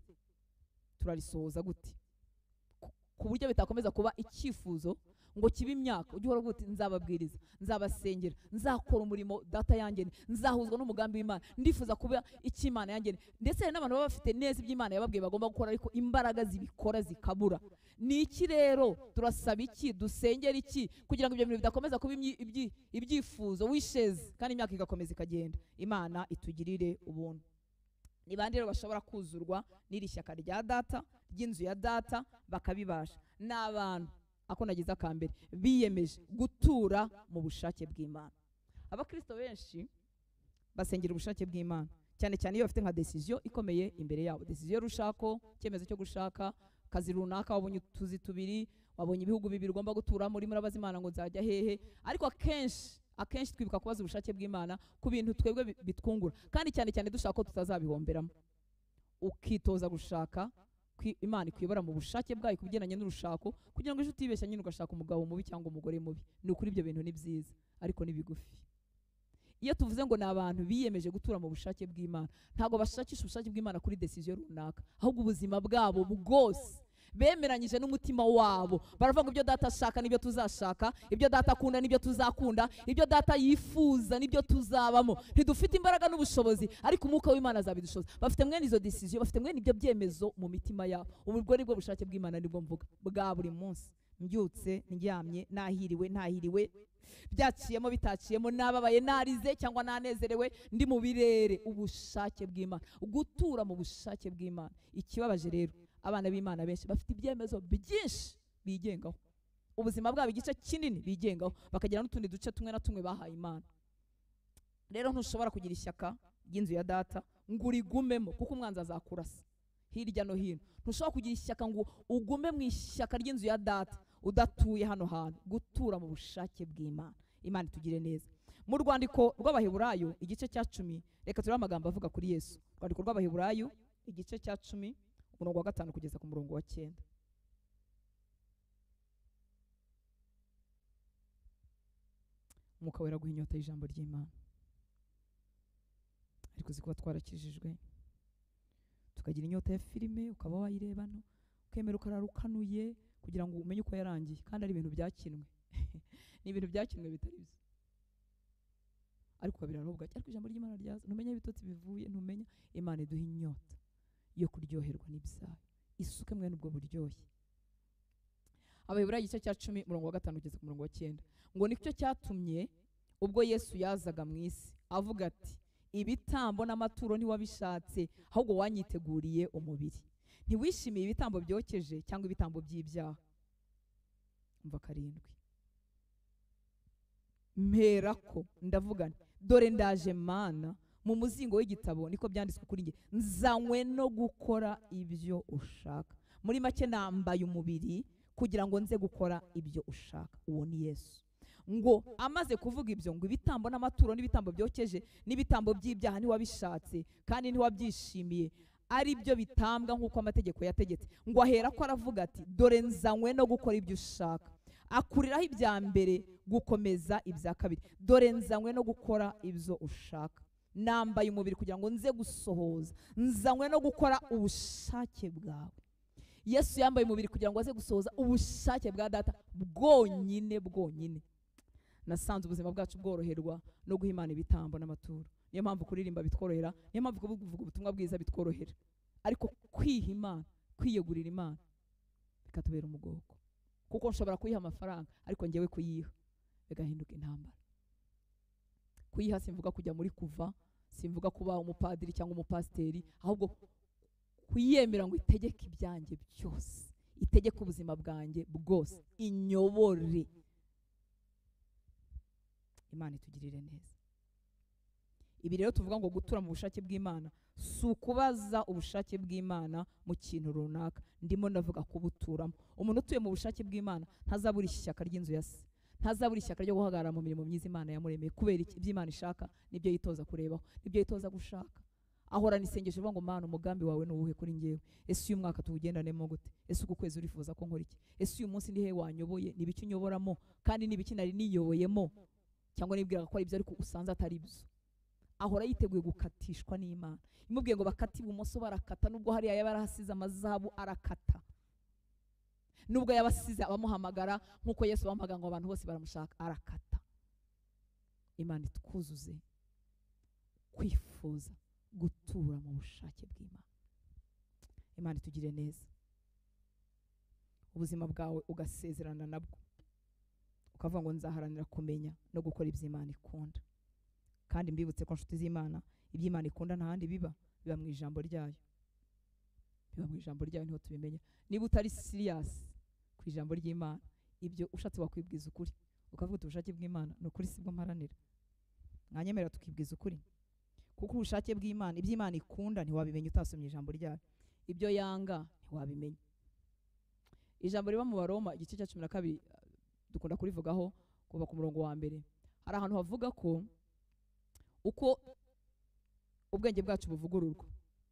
A: Turarisohoza gute ku buryo bitakomeza kuba icyifuzo ngo kibe imyaka ujye uhora uvuga nzababwiriza, nzabasengera, nzakora umurimo data yangene, nzahuzwa n'umugambi w'Imana, ndifuza kuba icyo Imana yangene. Ndetse n'abantu baba bafite neza iby'Imana yababwiye bagomba gukora, ariko imbaraga zibikora zikabura. Ni iki rero? Turasaba iki? Dusengera iki kugira ngo ibyo bintu bidakomeza kuba ibyifuzo wisheze kandi imyaka igakomeza ikagenda? Imana itugirire ubuntu. Ni bande rero bashobora kuzurwa n'iri shyaka rya data, ry'inzu ya data bakabibasha? N'abantu ako nagize akambere biyemeje gutura mu bushake bw'Imana. Abakristo benshi basengera ubushake bw'Imana, cyane cyane iyo bafite nka decision ikomeye imbere yabo, decision y'urushako, cyemezo cyo gushaka kazi runaka, wabonye utuzi tubiri, wabonye ibihugu bibiri ugomba gutura muri murabaza Imana ngo nzajya hehe. Ariko akenshi twibuka kubaza ubushake bw'Imana ku bintu twebwe bitwungura, kandi cyane cyane dushaka ko tutazabihomberamo. Ukitoza gushaka Imana ikuyobora mu bushake bwayo kubigendanye n'urushako, kugira ngo ejo utibeshya nyine ugashaka umugabo mubi cyangwa umugore mubi. Ni ukuri ibyo bintu ni byiza, ariko ni bigufi. Iyo tuvuze ngo ni abantu biyemeje gutura mu bushake bw'Imana, ntabwo bashakisha ubushake bw'Imana kuri decision runaka, ahubwo ubuzima bwabo bwose bemeranyije n'umutima wabo, baravuga ibyo data ashaka nibyo tuzashaka, ibyo data akunda nibyo tuzakunda, ibyo data yifuza nibyo tuzabamo. Ntidufite imbaraga n'ubushobozi, ariko umwuka w'Imana azabidushoboza. Bafite mwene izo decision, bafite mwene ibyo byemezo mu mitima yabo. Ubwo nibwo bushake bw'Imana, nibwo mvuga bwa buri munsi. Mbyutse ndyamye, nahiriwe ntahiriwe, byaciyemo bitaciyemo, nababaye narize cyangwa nanezerewe, ndi mu birere, ubushake bw'Imana, gutura mu bushake bw'Imana. Ikibabaje rero, abana b'Imana benshi bafite ibyemezo byinshi bigengaho, ubuzima bwabo igice kinini bigengaho, bakagira n'utundi duce tumwe na tumwe bahaye Imana. Rero ntushobora kugira ishyaka ry'inzu ya data ngo urigumemo, kuko umwanzi azakurasa hirya no hino. Ntushobora kugira ishyaka ngo ugume mu ishyaka ry'inzu ya data udatuye hano hantu. Gutura mu bushake bw'Imana. Imana itugire neza. Mu rwandiko rw'Abaheburayo igice cya 10, reka turebe amagambo avuga kuri Yesu. Rwandiko rw'Abaheburayo igice cya 10 umurongo wa 5 kugeza ku murongo wa 9. Umwuka wera guha inyota y'ijambo ry'Imana. Ariko uzi kuba twarakijijwe, tukagira inyota ya filime, ukaba wayirebano, ukemera ukararukanuye kugira ngo umenye uko yarangiye, kandi ari ibintu byakinwe. Ni ibintu byakinwe bitari byo, ariko birarobwa. Ariko ijambo ry'Imana ryaza, ntumenya ibitotsi bivuye, ntumenya. Imana iduha inyota yo kuryoherwa n'ibyayo, isuke mwene ubwo buryohe. Abaheburayo igice cya 10 umurongo wa 5 kugeza ku murongo wa 9, ngo nicyo cyatumye ubwo Yesu yazaga mu isi avuga ati, ibitambo n'amaturo ntiwabishatse, ahubwo wanyiteguriye umubiri. Ntiwishimiye ibitambo byokeje cyangwa ibitambo by'ibyaha. Umva 7. Mperako ndavuga nti, dore ndaje Mana, mu muzingo w'igitabo niko byanditswe kuri nge, nzanywe no gukora ibyo ushaka. Muri make nambaye umubiri kugira ngo nze gukora ibyo ushaka. Uwo ni Yesu. Ngo amaze kuvuga ibyo, ngo ibitambo n'amaturo n'ibitambo byokeje n'ibitambo by'ibyaha ntiwabishatse kandi ntiwabyishimiye, ari byo bitambwa nk'uko amategeko yategetse. Ngo ahera ko aravuga ati, dore nzanywe no gukora ibyo ushaka. Akuriraho ibya mbere gukomeza ibya kabiri. Dore nzanywe no gukora ibyo ushaka. Nambaye umubiri kugira ngo nze gusohoza, nzanywe no gukora ubushake bwawe. Yesu yambaye umubiri kugira ngo aze gusohoza ubushake bwa data bwonyine bwonyine. Nasanze ubuzima bwacu bworoherwa no guha Imana ibitambo n'amaturo. Niyo mpamvu kuririmba bitworohera, niyo mpamvu kuvuga ubutumwa bwiza bitworohera. Ariko kwiha Imana, kwiyegurira Imana bikatubera umugoko, kuko nshobora kuyiha amafaranga ariko ngewe kuyiha bigahinduka intambara. Kuyiha simvuga kujya muri kuva, simvuga kuba umupadiri cyangwa umupasiteri, ahubwo kuyemera ngo itegeke ibyanjye byose, itegeke ubuzima bwanjye bwose, inyobore. Imana itugirire neza. Ibi rero tuvuga ngo gutura mu bushake bw'Imana si ukubaza ubushake bw'Imana mu kintu runaka, ndimo ndavuga kubuturamo. Umuntu utuye mu bushake bw'Imana ntazabura ishyaka ry'inzu ya se, ntazabura ishyaka ryo guhagarara mu mirimo myiza Imana yamuremeye, kubera ibyo Imana ishaka nibyo yitoza kurebaho, nibyo yitoza gushaka. Ahorana isengesho ivuga ngo Mana, umugambi wawe nuwuhe kuri ngewe? Ese uyu mwaka tuwugendanemo gute? Ese uku kwezi urifuza ko nkora iki? Ese uyu munsi ni he wanyoboye? Ni biki unyoboramo? Kandi ni biki nari niyoboyemo? Cyangwa nibwiraga ko ari ibyo ariko usanze atari ibyo. Ahora yiteguye gukatishwa n'Imana. Imubwiye ngo bakati ibumoso barakata, nubwo hariya yaba yarahasize amazahabu arakata, nubwo yabasize abamuhamagara nk'uko Yesu bamuhamagara ngo abantu bose baramushaka, arakata. Imana itwuzuze kwifuza gutura mu bushake bw'Imana. Imana itugire neza. Ubuzima bwawe ugasezerana nabwo, ukavuga ngo nzaharanira kumenya no gukora iby'Imana ikunda. Kandi mbibutse ko nshuti z'Imana, iby'Imana ikunda nta handi biba mu ijambo ryayo. Biba mu ijambo ryayo niho tubimenya. Niba utari serious ku ijambo ry'Imana, ibyo ushatse wakwibwiza ukuri, ukavuga ubushake bw'Imana ni ukuri sibwo mparanira. Mwanyemera tukibwiza ukuri, kuko ubushake bw'Imana, iby'Imana ikunda ntiwabimenya utasomye ijambo ryayo, ibyo yanga ntiwabimenya. Ijambo riba mu Baroma igice cya 12 dukunda kurivugaho kuva ku murongo wa mbere. Hari ahantu havuga ko uko ubwenge bwacu buvugururwa,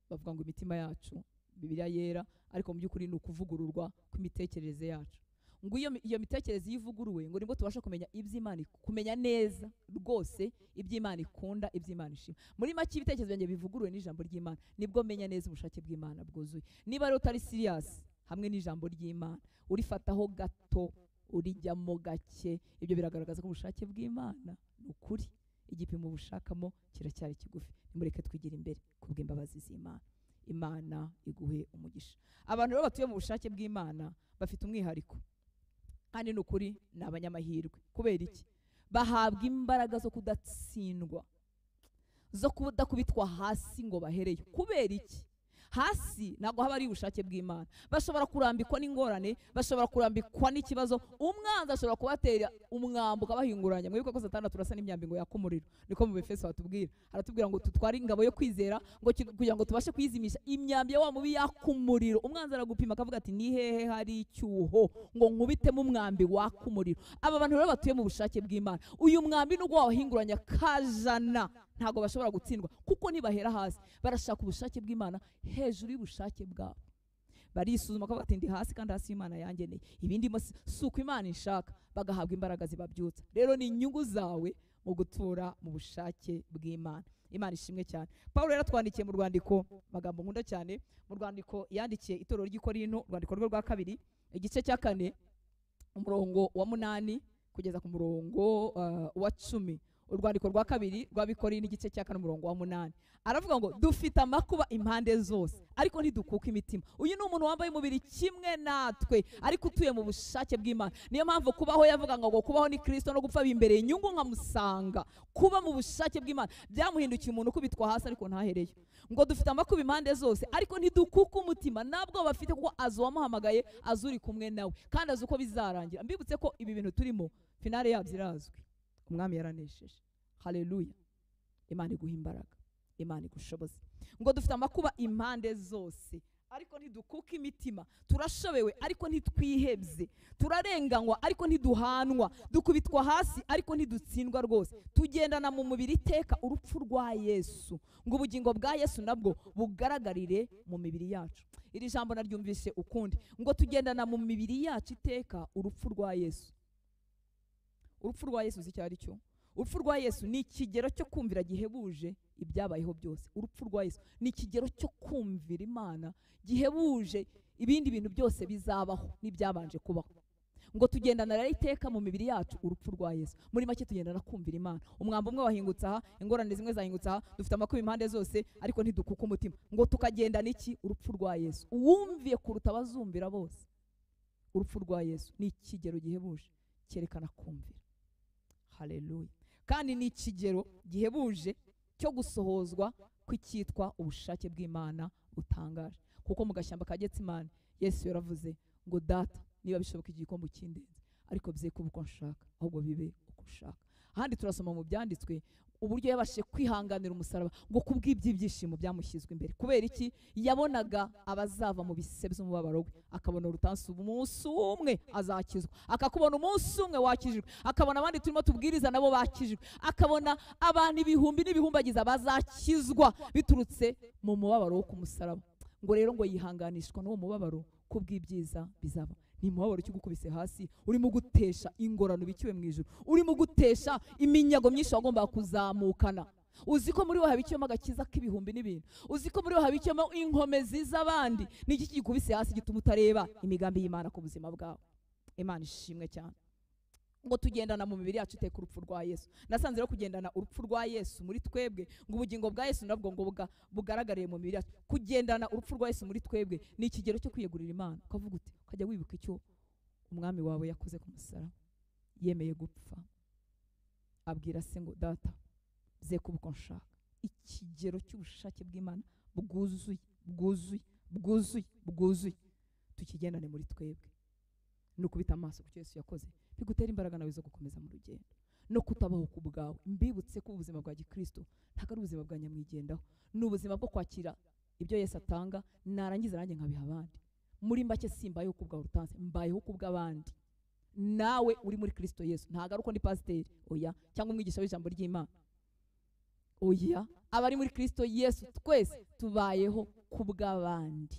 A: bavuga ngo imitima yacu, Bibiliya yera, ariko mu by'ukuri ni ukuvugururwa kw'imitekerereze yacu. Ngo iyo mitekerereze yivuguruwe, ngo nibwo tubasha kumenya iby'Imana, kumenya neza rwose iby'Imana ikunda, iby'Imana ishima. Muri make ibitekerezo byanjye bivuguruwe n'ijambo ry'Imana, nibwo menya neza ubushake bw'Imana bwuzuye. Niba rero utari serious hamwe n'ijambo ry'Imana, urifataho gato urijyamo gake, ibyo biragaragaza ko ubushake bw'Imana ni ukuri. Igipimo ubushakamo kiracyari kigufi. Nimureke twigira imbere kubw'imbabazi z'Imana. Imana iguhe umugisha. Abantu rero batuye mu bushake bw'Imana bafite umwihariko, kandi ni ukuri ni abanyamahirwe. Kubera iki? Bahabwa imbaraga zo kudatsindwa, zo kudakubitwa hasi ngo bahereyo. Kubera iki? Hasi ntabwo haba ari ubushake bw'Imana. Bashobora kurambikwa n'ingorane, bashobora kurambikwa n'ikibazo, umwanzi ashobora kubatera umwambo ukabahinguranya. Mwibuke ko Satani turasa n'imyambi ngo yaka umuriro, niko mu Befeso batubwira. Aratubwira ngo tutware ingabo yo kwizera ngo kugira ngo tubashe kwizimisha imyambi ya wa mubi yaka umuriro. Umwanzi aragupima akavuga ati ni hehe hari icyuho ngo nkubitemo umwambi waka umuriro. Aba bantu rero batuye mu bushake bw'Imana, uyu mwambi nubwo wabahinguranya kajana ntabwo bashobora gutsindwa, kuko nibahera hasi barashaka ubushake bw'Imana hejuru y'ubushake bwabo. Barisuzuma ko batindi hasi, kandi hasi y'Imana yangeneye ibindi si uko Imana ishaka, bagahabwa imbaraga zibabyutsa. Rero ni inyungu zawe mu gutura mu bushake bw'Imana. Imana ishimwe cyane. Paulo yaratwandikiye mu rwandiko, magambo nkunda cyane, mu rwandiko yandikiye itorero ry'i Korinto, urwandiko rwe rwa 2 igice cya 4 umurongo wa 8 kugeza ku murongo wa 10. Urwandiko rwa 2 rw'Abikorintho igice cya 4 umurongo wa 8 aravuga ngo dufite amakuba impande zose ariko ntidukuka imitima. Uyu ni umuntu wambaye umubiri kimwe natwe ariko utuye mu bushake bw'Imana. Niyo mpamvu kubaho yavuga ngo kubaho ni Kristo no gupfa bimbereye inyungu nkamusanga. Kuba mu bushake bw'Imana byamuhindukiye umuntu kubitwa hasi ariko ntahereyo. Ngo dufite amakuba impande zose ariko ntidukuka umutima, nabwo bafite kuko azi uwamuhamagaye, azuri kumwe nawe kandi azi uko bizarangira. Mbibutse ko ibi bintu turimo finale yabyo irazwi. Umwami yaranesheje. Haleluya. Imana iguha imbaraga, Imana igushoboze. Ngo dufite amakuba impande zose ariko ntidukuka imitima, turashobewe ariko ntitwihebye, turarenganywa ariko ntiduhanwa, dukubitwa hasi ariko ntidutsindwa rwose. Tugendana mu mubiri iteka urupfu rwa Yesu, ngo ubugingo bwa Yesu nabwo bugaragarire mu mibiri yacu. Iri jambo naryumvise ukundi, ngo tugendana mu mibiri yacu iteka urupfu rwa Yesu. Urupfu rwa Yesu icyo ari cyo? Urupfu rwa Yesu ni ikigero cyo kumvira gihebuje ibyabayeho byose. Urupfu rwa Yesu ni ikigero cyo kumvira Imana gihebuje ibindi bintu byose bizabaho n'ibyabanje kubaho. Ngo tugendana rero iteka mu mibiri yacu urupfu rwa Yesu. Muri make tugendana kumvira Imana. Umwambo umwe wahingutse aha, ingorane zimwe zahingutse aha, dufite amakuba impande zose ariko ntidukuka umutima. Ngo tukagendana iki? Urupfu rwa Yesu. Uwumviye kuruta abazumvira bose. Urupfu rwa Yesu ni ikigero gihebuje cyerekana kumvira. Haleluya. Kandi ni ikigero gihebuje cyo gusohozwa kw'icyitwa ubushake bw'Imana butangaje. Kuko mu gashyamba ka Getsimani Yesu yaravuze ngo data niba bishoboka igikombe kindenze ariko bye kuba uko nshaka ahubwo bibe uko ushaka. Ahandi turasoma mu byanditswe uburyo yabashe kwihanganira umusaraba ngo kubw'ibyishimo byamushyizwe imbere. Kubera iki? Yabonaga abazava mu bise by'umubabaro we, akabona urutansi umunsi umwe azakizwa, akakubona umunsi umwe wakijijwe, akabona abandi turimo tubwiriza nabo bakijijwe, akabona abantu ibihumbi n'ibihumbagiza bazakizwa biturutse mu mubabaro wo ku musaraba. Ngo rero ngo yihanganishwa n'uwo mubabaro kubw'ibyiza bizaba. Ni mubabaro cy'ugukubise hasi, urimo gutesha ingorano bikiwe mu ijuru, urimo gutesha iminyago myinshi wagomba kuzamukana. Uzi ko muri we habikiyemo agakiza k'ibihumbi n'ibintu, uzi ko muri we habikiyemo inkomezi z'abandi. Ni iki kigukubise hasi gituma utareba imigambi y'Imana ku buzima bwawe? Imana ishimwe cyane. Ngo tugendana mu mibiri yacu iteka urupfu rwa Yesu. Nasanze rero kugendana urupfu rwa Yesu muri twebwe, ngo ubugingo bwa Yesu nabwo ngo bugaragariye mu mibiri yacu. Kugendana urupfu rwa Yesu muri twebwe ni ikigero cyo kwiyegurira Imana. Ukavuga uti, ukajya wibuka icyo umwami wawe yakoze ku musaraba. Yemeye gupfa, abwira se ngo data bye kuba uko nshaka. Ikigero cy'ubushake bw'Imana bwuzuye bwuzuye bwuzuye bwuzuye, tukigendane muri twebwe. No kubita amaso ku cyo Yesu yakoze bigutera imbaraga nawe zo gukomeza mu rugendo no kutabaho ku bwawe. Mbibutse ko ubuzima bwa Gikristo ntago ari ubuzima bwa nyamwigendaho, ni ubuzima bwo kwakira ibyo Yesu atanga, narangiza nanjye nkabiha abandi. Muri mbake simbayeho ku bwawe urutanse, mbayeho ku bw'abandi. Nawe uri muri Kristo Yesu, ntago ari uko ndi pasiteri oya, cyangwa umwigisha w'ijambo ry'Imana oya. Abari muri Kristo Yesu twese tubayeho ku bw'abandi.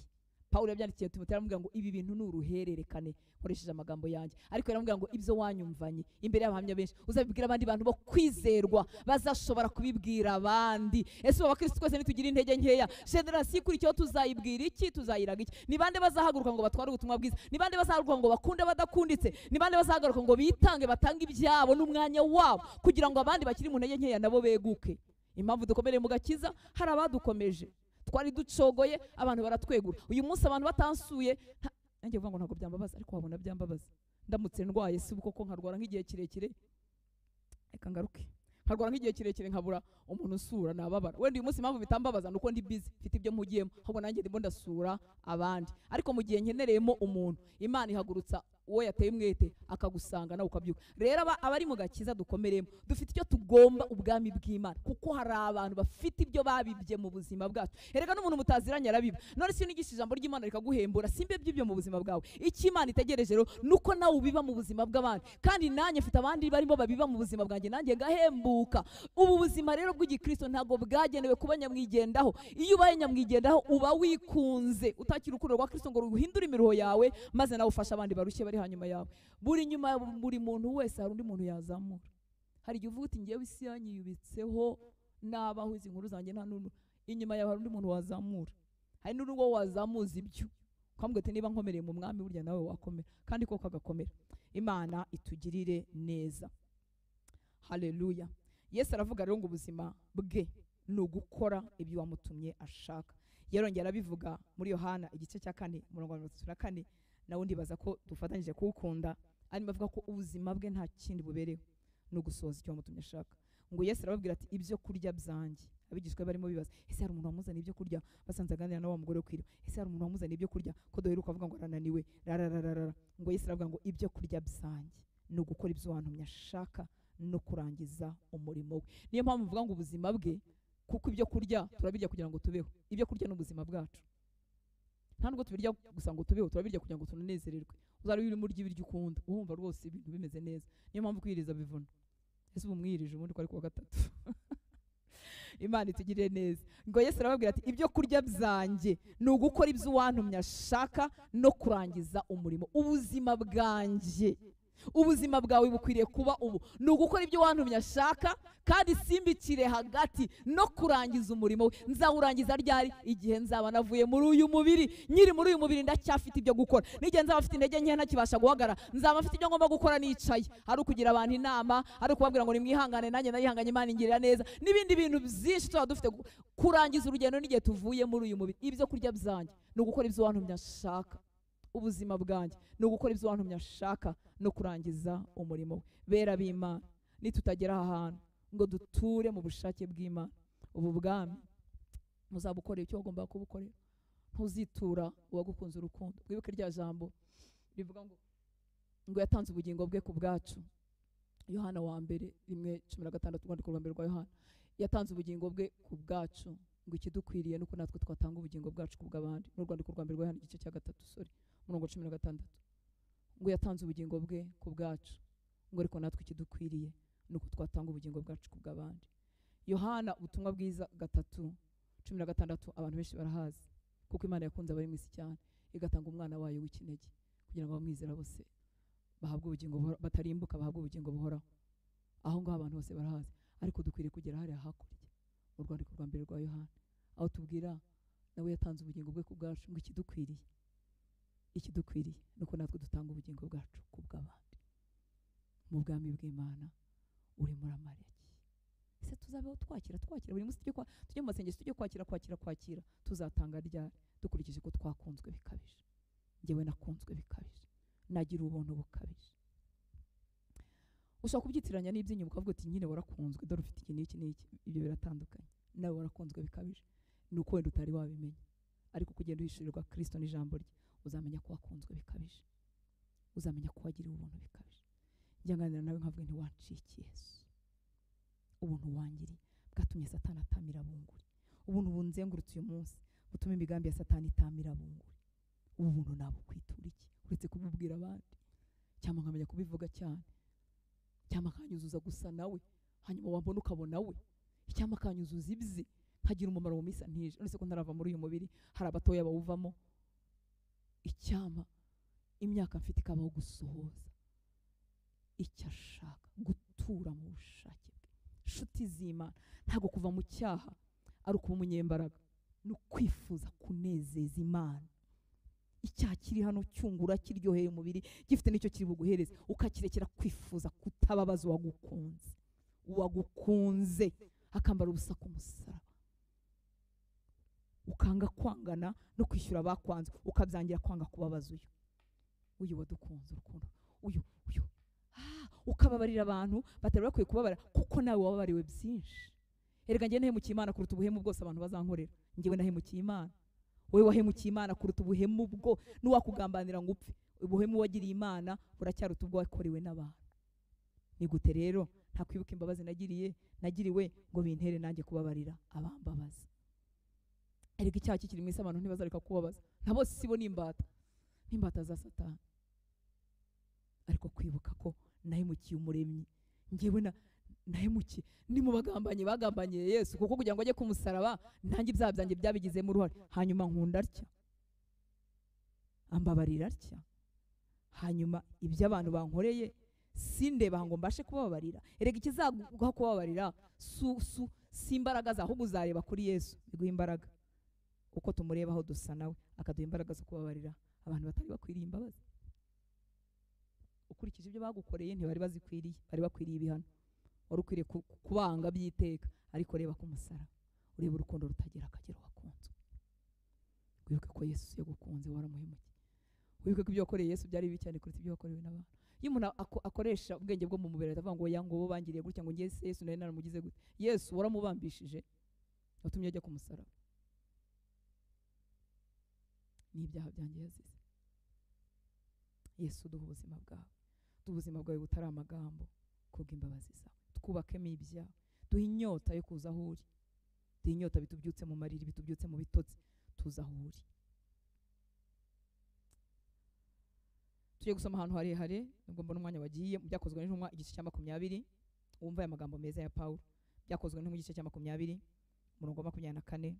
A: Pawulo yabyandikiye Timoteyo aramubwira ngo ibi bintu ni uruhererekane, nkoresheje amagambo yanjye, ariko yaramubwira ngo ibyo wanyumvanye imbere y'abahamya benshi uzabibwira abandi bantu bo kwizerwa bazashobora kubibwira abandi. Ese abakristo twese nitugira intege nkeya, generasiyo ikurikiyeho tuzayibwira iki? Tuzayiraga iki? Ni bande bazahaguruka ngo batware ubutumwa bwiza? Ni bande bazahaguruka ngo bakunde badakunditse? Ni bande bazahaguruka ngo bitange batange ibyabo n'umwanya wabo kugira ngo abandi bakiri mu ntege nkeya nabo beguke? Impamvu dukomereye mu gakiza, hari abadukomeje, twari ducogoye, abantu baratwegura. Uyu munsi abantu batansuye, nanjye vuga ngo ntabwo byambabaza, ariko wabona byambabaza. Ndamutse ndwaye si koko nkarwara nk'igihe kirekire, reka ngaruke, nkarwara nk'igihe kirekire nkabura umuntu usura, nababara. Wenda uyu munsi impamvu bitambabaza nuko ndi busy, mfite ibyo mpugiyemo, ahubwo nanjye ndimo ndasura abandi. Ariko mu gihe nkenereyemo umuntu, Imana ihagurutsa uwo yateye umwete akagusanga nawe ukabyuka. Rero abari mu gakiza dukomeremo, dufite icyo tugomba ubwami bw'Imana, kuko hari abantu bafite ibyo babibye mu buzima bwacu. Erega n'umuntu mutaziranye arabiba. None si unigisha ijambo ry'Imana rikaguhembura, simbe by'ibyo mu buzima bwawe. Icyo Imana itegereje rero nuko nawe ubiba mu buzima bw'abandi, kandi nanjye mfite abandi barimo babiba mu buzima bwanjye, nanjye ngahembuka. Ubu buzima rero bw'igikristo ntabwo bwagenewe kuba nyamwigendaho. Iyo ubaye nyamwigendaho uba wikunze, utakira urukundo rwa Kristo ngo ruhindure imiruho yawe, maze nawe ufasha abandi barushye bari hanyuma yawe. Buri nyuma ya buri muntu wese hari undi muntu yazamura. Hari igihe uvuga uti ngewe isi yanyiyubitseho nabaho izi nkuru zanjye nta n'umuntu, inyuma yawe hari undi muntu wazamura. Hari n'undi wo wazamuza ibyo, ukambwira ati niba nkomereye mu mwami burya nawe wakomera, kandi koko agakomera. Imana itugirire neza. Haleluya. Yesu aravuga rero ngo ubuzima bwe ni ugukora ibyo wamutumye ashaka. Yarongera abivuga muri Yohana igice cya 4:34, nawe ndibaza ko dufatanyije kuwukunda. Arimo avuga ko ubuzima bwe nta kindi bubereho, no gusohoza icyo wamutumye ashaka. Ngo Yesu arababwira ati ibyo kurya byanjye. Abigishwa barimo bibaza, ese hari umuntu wamuzana ibyo kurya? Basanze aganira na wa mugore wo kwiriba, ese hari umuntu wamuzana ibyo kurya ko duheruka avuga ngo arananiwe? Ngo Yesu aravuga ngo ibyo kurya byanjye ni ugukora ibyo wantumye ashaka no kurangiza umurimo we. Niyo mpamvu mvuga ngo ubuzima bwe, kuko ibyo kurya turabirya kugira ngo tubeho. Ibyo kurya ni ubuzima bwacu, nta nubwo tubirya gusa ngo tubeho, turabirya kugira ngo tunanezererwe. Uzari uri muri ibiryo ukunda, uhumva rwose ibintu bimeze neza. Niyo mpamvu kwiriza bivuna. Ese umwirije ubundi ko ari kuwa gatatu. Imana itugirire neza. Ngo Yesu arababwira ati ibyo kurya byanjye ni ugukora ibyo wantumye ashaka no kurangiza umurimo. Ubuzima bwanjye, ubuzima bwawe bukwiriye kuba ubu ni ugukora ibyo wantumye ashaka, kandi simbikire hagati no kurangiza umurimo we. Nzawurangiza ryari? Igihe nzaba navuye muri uyu mubiri. Nyiri muri uyu mubiri ndacyafite ibyo gukora. N'igihe nzaba afite intege nke ntakibasha guhagara, nzaba afite ibyo ngomba gukora nicaye, ari ukugira abantu inama, ari ukubabwira ngo nimwihangane nanjye narihanganye, Imana ingirira neza, n'ibindi bintu byinshi tuba dufite kurangiza urugendo n'igihe tuvuye muri uyu mubiri. Ibyo kurya byanjye ni ugukora ibyo wantumye ashaka. Ubuzima bwanjye ni ugukora ibyo wantumye ashaka no kurangiza umurimo we. Bera b'Imana, nitutagera aha hantu ngo duture mu bushake bw'Imana, ubu bwami muzabukorera icyo wagomba kubukorera. Ntuzitura uwagukunze urukundo. Wibuke rya jambo rivuga ngo yatanze ubugingo bwe ku bwacu. Yohana 1:16, urwandiko rwa mbere rwa Yohana. Yatanze ubugingo bwe ku bwacu, ngo ikidukwiriye nuko natwe twatanga ubugingo bwacu ku bw'abandi. N'urwandiko rwa mbere rwa Yohana igice cya 3, 16. Ngo yatanze ubugingo bwe ku bwacu, ngo ariko natwe ikidukwiriye nuko twatanga ubugingo bwacu ku bw'abandi. Yohana ubutumwa bwiza 3:16 abantu benshi barahazi, kuko Imana yakunze abari mu isi cyane igatanga umwana wayo w'ikinege kugira ngo abamwizera bose bahabwe ubugingo batarimbuka, bahabwe ubugingo buhoraho. Aho ngaho abantu bose barahazi, ariko dukwiriye kugera hariya hakurya mu rwandiko rwa mbere rwa Yohana, aho tubwira nawe yatanze ubugingo bwe ku bwacu, ngo ikidukwiriye nuko natwe dutanga ubugingo bwacu ku bw'abandi. Mu bwami bw'Imana uri muri amareki. Ese tuzabeho twakira buri munsi tujye mu masengesho, tujye kwakira, tuzatanga ryari? Dukurikije ko twakunzwe bikabije. Njyewe nakunzwe bikabije, nagira ubuntu bukabije. Ushaka kubyitiranya n'iby'inyuma ukavuga uti nyine warakunzwe, dore ufite iki n'iki. Ibyo biratandukanye. Nawe warakunzwe bikabije, ni uko wenda utari wabimenya, ariko kugenda uhishurirwa Kristo n'ijambo rye uzamenya ko wakunzwe bikabije, uzamenya ko wagiriwe ubuntu bikabije. Njya nganira nawe nkavuga nti wancikiye Yesu, ubuntu wangiriye bwatumye Satani atamira bunguri. Ubuntu bunzengurutse uyu munsi butuma imigambi ya Satani itamira bunguri. Ubu buntu nabo kwitura iki uretse kububwira abandi, cyangwa nkamenya kubivuga cyane, cyangwa kanyuzuza gusa nawe, hanyuma wabona ukabona we, cyangwa kanyuzuza ibye nkagira umumaro mu misa ntije. None se ko ntarava muri uyu mubiri, hari abatoya bawuvamo icyama imyaka mfite ikabaho gusohoza icyo ashaka, gutura mu bushake bwe. Inshuti z'Imana, ntabwo kuva mu cyaha ari ukuba umunyembaraga, no kwifuza kunezeza Imana. Icyaha kiri hano cyungura, kiryoheye umubiri, gifite n'icyo kiri buguhereze, ukakirekera kwifuza kutababaza uwagukunze akambara ubusa ku musaraba, ukanga kwangana no kwishyura abakwanze, ukabyangira kwanga kubabaza uyu wadukunze urukundo, uyu ukababarira abantu batari bakwiye kubabara, kuko nawe wababariwe byinshi. Erega njye nahemukiye Imana kuruta ubuhemu bwose abantu bazankorera. Njyewe nahemukiye Imana, wowe wahemukiye Imana kuruta ubuhemu bwo n'uwakugambanira ngo upfe. Ubuhemu wagiriye Imana buracyaruta ubwo wakorewe n'abantu. Ni gute rero nta kwibuka imbabazi nagiriwe ngo bintere nanjye kubabarira abambabaza? Erega icyaha kikiri mu isi, abantu ntibazareka kubabaza. Na bose sibo n'imbata za Satani. Ariko kwibuka ko nahemukiye Umuremyi, njyewe nahemukiye ni mu bagambanye Yesu, kuko kugira ngo ajye ku musaraba nanjye ibyaha byanjye byabigizemo uruhare. Hanyuma nkunda atya, ambabarira atya, hanyuma ibyo abantu bankoreye sindeba ngo mbashe kubabarira. Erega ikizaguha kubabarira si imbaraga zawe, ahubwo uzareba kuri Yesu biguha imbaraga, uko tumurebaho dusa nawe, akaduha imbaraga zo kubabarira abantu batari bakwiriye imbabazi. Ukurikije ibyo bagukoreye ntibari bazikwiriye, bari bakwiriye ibihano. Wari ukwiriye kubanga by'iteka, ariko reba ku musaraba, ureba urukundo rutagira akagero wakunzwe. Wibuke ko Yesu yagukunze, waramuhemukiye. Wibuke ko ibyo wakoreye Yesu byari bibi cyane kuruta ibyo wakorewe n'abantu. Iyo umuntu akoresha ubwenge bwo mu mubiri atavuga ngo yango bo bangiriye gutya ngo ngiye Yesu nari naramugize gute. Yesu waramubambishije, watumye ajya ku musaraba. Ni ibyaha byanjye yazize. Yesu duha ubuzima bwawe, ubuzima bwawe butari amagambo, kubw'imbabazi zawe. Twubakemo ibyaha, duha inyota yo kuza aho uri, duha inyota bitubyutse mu mariri, bitubyutse mu bitotsi, tuza aho uri. Tugiye gusoma ahantu harehare, nubwo mbona umwanya wagiye. Byakozwe n'intumwa igice cya 20, wumva aya magambo meza ya Pawulo. Byakozwe n'intumwa igice cya 20 umurongo wa 24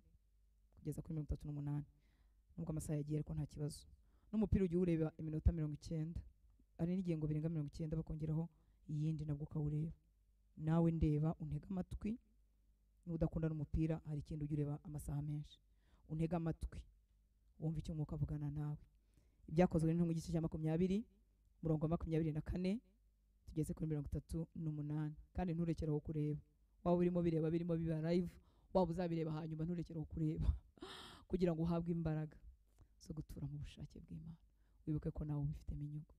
A: kugeza kuri 38. Nubwo amasaha yagiye ariko nta kibazo. N'umupira ugiye ureba iminota 90, ari n'ingengo birenga 90 bakongeraho iyindi nabwo ukawureba. Nawe ndeba untega amatwi, n'udakunda n'umupira hari ikindi ugiye ureba amasaha menshi, untega amatwi wumva icyo Mwuka avugana nawe. Ibyakozwe n'intumwa igice cya 20 umurongo wa 24 tugeze kuri 38. Kandi nturekeraho kureba, waba urimo birimo biba live, waba uzabireba hanyuma nturekeraho kureba kugira ngo uhabwe imbaraga zo gutura mu bushake bw'Imana. Wibuke ko nawe ubifitemo inyungu.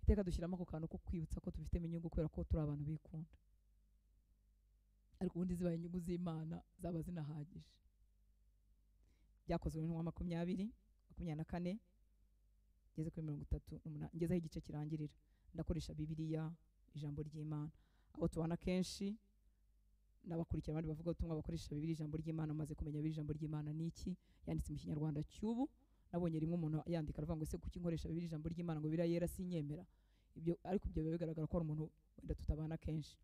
A: Iteka dushyiramo ako kantu ko kwibutsa ko tubifitemo inyungu kubera ko turi abantu bikunda, ariko ubundi zibaye inyungu z'Imana zaba zinahagije. Byakozwe n'intumwa 24 ngeze kuri 38, ngezeho igice kirangirira. Ndakoresha Bibiliya, ijambo ry'Imana. Abo tubana kenshi n'abakurikira abandi bavuga ubutumwa bakoresha Bibiliya, ijambo ry'Imana, maze kumenya ijambo ry'Imana niki, yanditse mu Kinyarwanda cy'ubu. Nabonye rimwe umuntu yandika aravuga ngo ese kuki nkoresha Bibiliya ijambo ry'Imana ngo Bibiliya yera sinyemera. Ibyo ariko ibyo bigaragara ko ari umuntu wenda tutabana kenshi.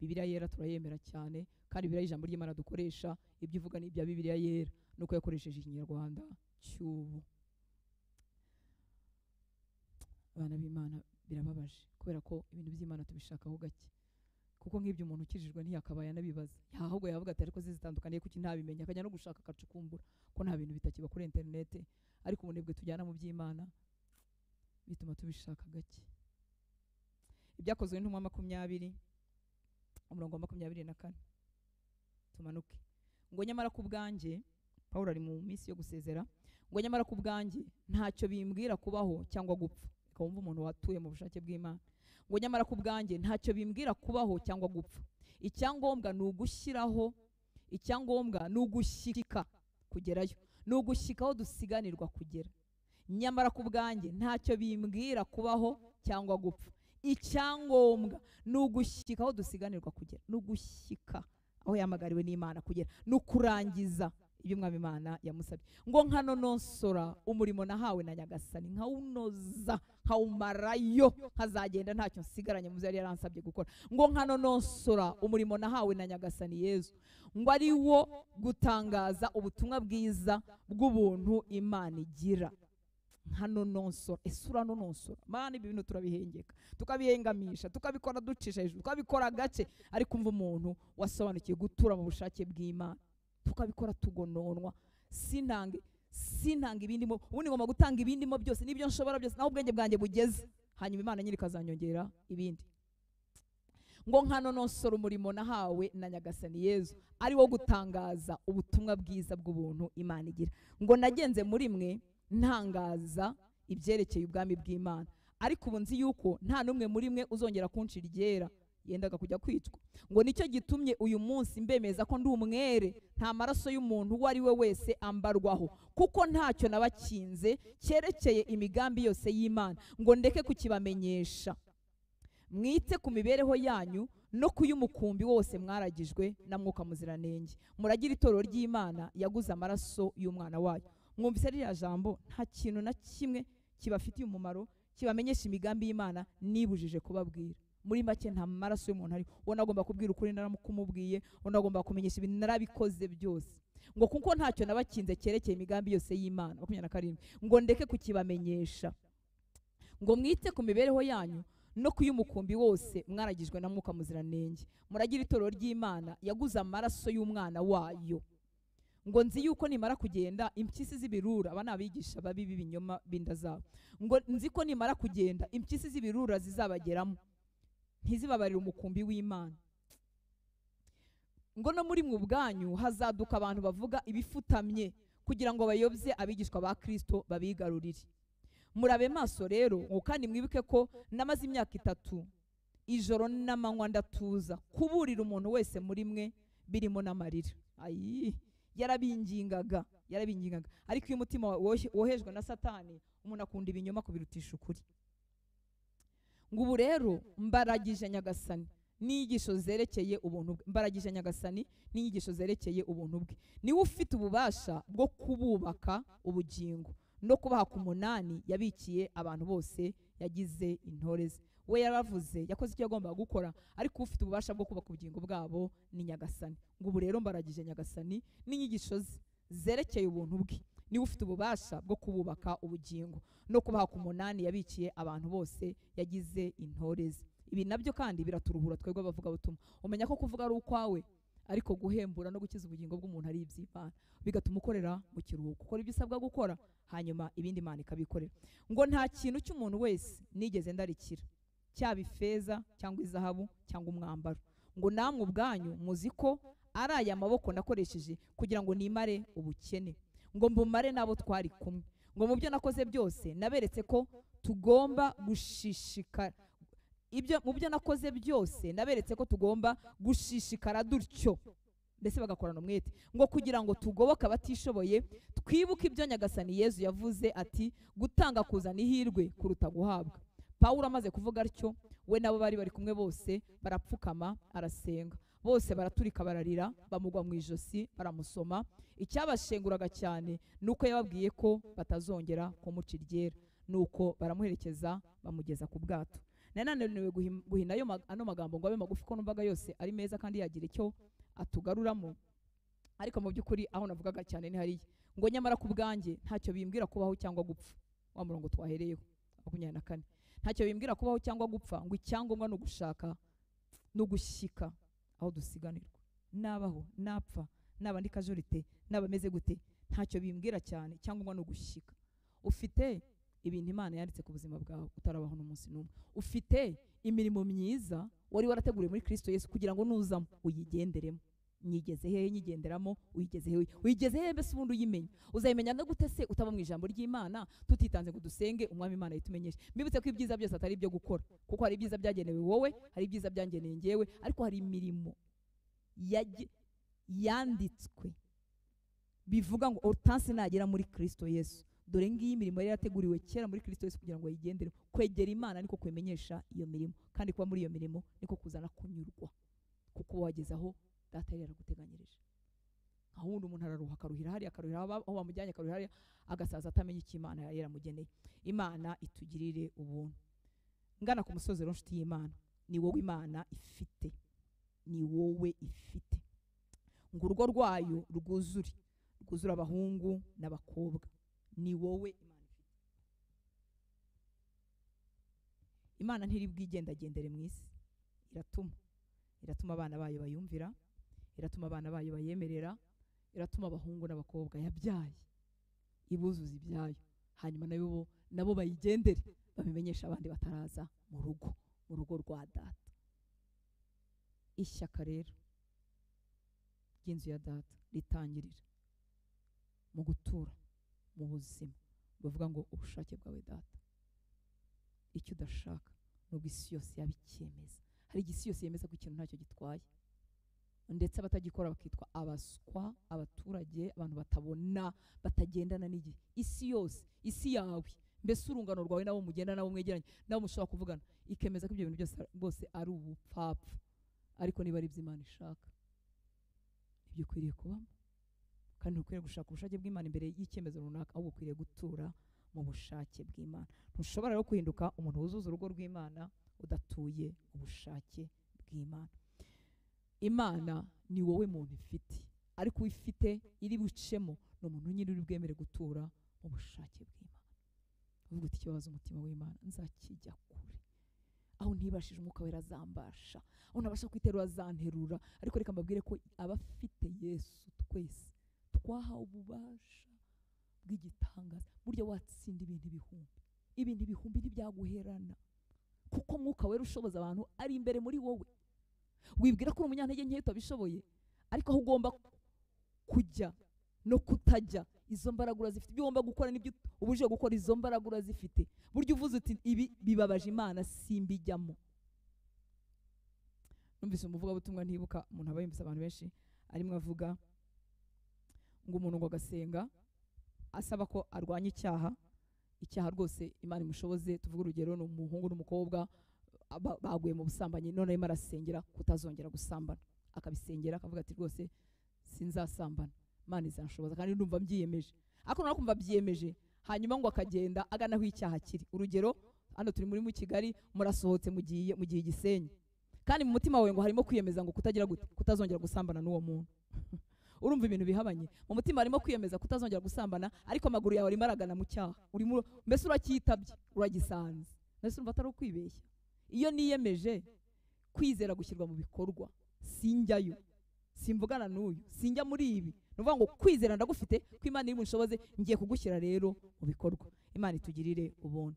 A: Bibiliya yera turayemera cyane, kandi Bibiliya ijambo ry'Imana dukoresha ibyo ivuga ni ibya Bibiliya yera, nuko yakoresheje Ikinyarwanda cy'ubu. Abana b'Imana birababaje kubera ko ibintu by'Imana tubishakaho gake, kuko nk'ibyo umuntu ukijijwe ntiyakabaye anabibaza, ahubwo yavuga ati ariko zitandukaniye kuki ntabimenya, akajya no gushaka akacukumbura ko nta bintu bitakiba kuri internet. Ariko ubunebwe tujyana mu by'Imana bituma tubishaka gake. Ibyakozwe n'intumwa 20 umurongo wa 24 tumanuke. Ngo nyamara ku bwanjye, Pawulo ari mu minsi yo gusezera, ngo nyamara ku bwanjye ntacyo bimbwira kubaho cyangwa gupfa. Wumva umuntu watuye mu bushake bw'Imana. Ngo nyamara ku bwanjye ntacyo bimbwira kubaho cyangwa gupfa. Icyangombwa ni ugushyiraho, icyangombwa ni ugushyika kugerayo, ni ugushyika aho dusiganirwa kugera. Nyamara ku bwanjye ntacyo bimbwira kubaho cyangwa gupfa. Icyangombwa ni ugushyika aho dusiganirwa kugera, ni ugushyika aho yamagariwe n'Imana kugera, ni ukurangiza ibyo Umwami Imana yamusabye. Ngo nkanonosora umurimo nahawe na Nyagasani, nkawunoza nkawumarayo, nkazagenda ntacyo nsigaranye mu byo yari yaransabye gukora. Ngo nkanonosora umurimo nahawe na Nyagasani Yesu, ngo ari wo gutangaza ubutumwa bwiza bw'ubuntu Imana igira. nkanononsora. Ese uranononsora? Mana ibi bintu turabihengeka, tukabihengamisha, tukabikora ducisha hejuru, tukabikora gace, ariko umva umuntu wasobanukiye gutura mu bushake bw'Imana, tukabikora tugononwa. Sintange ibindimo, ubundi ngomba gutanga ibindimo byose n'ibyo nshobora byose, naho ubwenge bwanjye bugeze, hanyuma Imana nyiri ikazanyongera ibindi. Ngo nkanonosora umurimo nahawe na Nyagasani Yezu, ari wo gutangaza ubutumwa bwiza bw'ubuntu Imana igira. Ngo nagenze muri mwe ntangaza ibyerekeye ubwami bw'Imana, ariko ubu nzi yuko nta n'umwe muri mwe uzongera kuncira iryera, yendaga kujya kwicwa. Ngo nicyo gitumye uyu munsi mbemeza ko ndi umwere, nta maraso y'umuntu uwo ari we wese ambarwaho, kuko ntacyo nabakinze cyerekeye imigambi yose y'Imana, ngo ndeke kukibamenyesha. Mwite ku mibereho yanyu no ku y'umukumbi wose mwaragijwe na Mwuka Muziranenge, muragira itorero ry'Imana yaguze amaraso y'umwana wayo. Mwumvise ririya jambo, nta kintu na kimwe kibafitiye umumaro kibamenyesha imigambi y'Imana nibujije kubabwira. Muri make nta maraso y'umuntu ari, uwo nagomba kubwira ukuri narakumubwiye, uwo nagomba kumenyesha ibintu narabikoze byose. Ngo kuko ntacyo nabakinze cyerekeye imigambi yose y'Imana. 27. Ngo ndeke kukibamenyesha. Ngo mwite ku mibereho yanyu no ku y'umukumbi wose mwaragijwe na Mwuka Muziranenge, muragira itorero ry'Imana yaguze amaraso y'umwana wayo. Ngo nzi yuko nimara kugenda impyisi z'ibirura, aba nabigisha babi b'ibinyoma binda zabo, ngo nzi ko nimara kugenda impyisi z'ibirura zizabageramo, ntizibabarira umukumbi w'Imana. Ngo no muri mwe ubwanyu hazaduka abantu bavuga ibifutamye, kugira ngo bayobye abigishwa ba Kristo babigarurire. Murabe maso rero, kandi mwibuke ko namaze imyaka 3 ijoro n'amanywa ndatuza kuburira umuntu wese muri mwe birimo n'amarira. Yarabingingaga. Ariko iyo umutima wohejwe na Satani, umuntu akunda ibinyoma kubirutisha ukuri. Ngo ubu rero mbaragije Nyagasani n'inyigisho zerekeye ubuntu bwe. Mbaragije Nyagasani n'inyigisho zerekeye ubuntu bwe. Niwe ufite ububasha bwo kububaka ubugingo no kubaha ku munani yabikiye abantu bose yagize intore ze. We yaravuze, yakoze icyo yagombaga gukora, ariko ufite ububasha bwo kubaka ubugingo bwabo ni Nyagasani. Ngo ubu rero mbaragije Nyagasani n'inyigisho zerekeye ubuntu bwe. Niwe ufite ububasha bwo kububaka ubugingo no kubaha ku munani yabikiye abantu bose yagize intore ze. Ibi nabyo kandi biraturuhura twebwe abavuga butumwa. Umenya ko kuvuga ari ukwawe, ariko guhembura no gukiza ubugingo bw'umuntu ari iby'Imana, bigatuma ukorera mu kiruhuko, ukora ibyo usabwa gukora, hanyuma ibindi Imana ikabikorera. Ngo nta kintu cy'umuntu wese nigeze ndarikira, cyaba ifeza cyangwa izahabu cyangwa umwambaro. Ngo namwe ubwanyu muzi ko ari aya maboko nakoresheje kugira ngo nimare ubukene, ngo mbumare nabo twari kumwe. Ngo mu byo nakoze byose naberetse ko tugomba gushishikara. Mu byo nakoze byose naberetse ko tugomba gushishikara dutyo, mbese bagakorana umwete, ngo kugira ngo tugoboke abatishoboye, twibuke ibyo Nyagasani Yezu yavuze ati gutanga kuzana ihirwe kuruta guhabwa. Pawulo amaze kuvuga atyo, we nabo bari kumwe bose barapfukama arasenga, bose baraturika bararira, bamugwa mu ijosi baramusoma. Icyabashenguraga cyane nuko yababwiye ko batazongera kumuca iryera, nuko baramuherekeza bamugeza ku bwato. Nananiwe guhina ano magambo ngo abe magufi, ko numvaga yose ari meza kandi yagira icyo atugaruramo, ariko mu by'ukuri aho navugaga cyane ni hariya ngo nyamara ku bwanjye ntacyo bimbwira kubaho cyangwa gupfa. Wa murongo twahereyeho 24. Ntacyo bimbwira kubaho cyangwa gupfa, ngo icyangombwa no gushaka no gushyika aho dusiganirwa. Nabaho napfa, naba ndi kajurite, naba meze gute, ntacyo bimbwira cyane, cyangwa no gushyika. Ufite ibintu Imana yanditse ku buzima bwawe utarabaho n'umunsi n'umwe. Ufite imirimo myiza wari warateguriwe muri Kristo Yesu kugira ngo nuzamo uyigenderemo. Nyigeze hehe nyigenderamo, uyigeze hehe mbese ubundi uyimenya. Uzayimenya no gute se utaba mu ijambo ry'Imana, tutitanze ngo dusenge umwami Imana yitumenyeshe. Mbibutse ko ibyiza byose atari ibyo gukora, kuko hari ibyiza byagenewe wowe, hari ibyiza byangeneye ngewe, ariko hari imirimo yanditswe bivuga ngo Hortense nagera muri Kristo Yesu, dore ngiyi imirimo yari yateguriwe kera muri Kristo Yesu kugira ngo ayigendere. Kwegera Imana niko kwemenyesha iyo mirimo, kandi kuba muri iyo mirimo niko kuzana kunyurwa, kuko wageze aho Data yari yaraguteganyirije. Aho undi umuntu araruha, akaruhira hariya, akaruhira aho bamujyanye, akaruhira hariya, agasaza atamenye icyo Imana yari yaramugeneye. Imana itugirire ubuntu. Ngana ku musozi rero nshuti y'Imana, ni wowe Imana ifite, ni wowe ifite. Ngo urugo rwayo rwuzure abahungu n'abakobwa, ni wowe Imana ifite. Imana ntiri bwigendagendere mu isi, iratuma abana bayo bayumvira, iratuma abana bayo bayemerera, iratuma abahungu n'abakobwa yabyaye ibuzuza ibyayo, hanyuma nabo bayigendere, babimenyesha abandi bataraza mu rugo rwa data. Ishyaka rero ry'inzu ya data ritangirira mu gutura mu buzima bavuga ngo ubushake bwawe data. Icyo udashaka nubwo isi yose yabicyemeza, hari igisi yose yemeza ko ikintu ntacyo gitwaye, ndetse abatagikora bakitwa abaswa, abaturage, abantu batabona, batagendana n'igihe. Isi yose, isi yawe, mbese urungano rwawe nabo mugenda nabo mwegeranye nabo mushobora kuvugana, ikemeza ko ibyo bintu byose bose ari ubupfapfa. Ariko niba ari iby'Imana ishaka, ibyo ukwiriye kubamo, kandi ukwiriye gushaka ubushake bw'Imana imbere y'icyemezo runaka, ahubwo ukwiriye gutura mu bushake bw'Imana. Ntushobora rero guhinduka umuntu wuzuza urugo rw'Imana udatuye ubushake bw'Imana. Imana ni wowe muntu ifite, ariko uyifite iri bucemo ni umuntu nyine uri bwemere gutura mu bushake bw'Imana. Uvuga uti ikibazo umutima w'Imana nzakijya kure, aho ntibashije umwuka wera azambasha, aho ntabasha kwiterura azanterura. Ariko reka mbabwire ko abafite Yesu twese twahawe ububasha bw'igitangaza. Burya watsinda ibintu ibihumbi ntibyaguherana, kuko mwuka wera ushoboza abantu ari imbere muri wowe. Wibwira ko uri umunyantege nke utabishoboye, ariko aho ugomba kujya no kutajya, izo mbaraga urazifite. Ibyo ugomba gukora n'ibyo ubujije gukora, izo mbaraga urazifite. Burya uvuze uti ibi bibabaje Imana simbijyamo. Numvise umuvugabutumwa ntibuka, umuntu aba yumvise abantu benshi arimwe avuga ngo umuntu ngo agasenga asaba ko arwanya icyaha rwose Imana imushoboze. Tuvuga urugero, ni umuhungu n'umukobwa baguye mu busambanyi, none arimo arasengera kutazongera gusambana, akabisengera akavuga ati rwose sinzasambana, Imana izanshoboza kandi ndumva mbyiyemeje. Ariko none kumva byiyemeje, hanyuma ngo akagenda agana aho icyaha kiri. Urugero, hano turi muri Kigali, murasohotse mugiye Gisenyi, kandi mu mutima wawe ngo harimo kwiyemeza ngo kutazongera gusambana n'uwo muntu. Urumva ibintu bihabanye. Mu mutima harimo kwiyemeza kutazongera gusambana, ariko amaguru yawe arimo aragana mu cyaha. Mbese uracyitabye, uragisanze. Mbese urumva atari ukwibeshya. Iyo niyemeje kwizera gushyirwa mu bikorwa, sinjyayo, simvugana n'uyu, sinjya muri ibi. Nuvuga ngo kwizera ndagufite, ko Imana iri bunshoboze, ngiye kugushyira rero mu bikorwa. Imana itugirire ubuntu.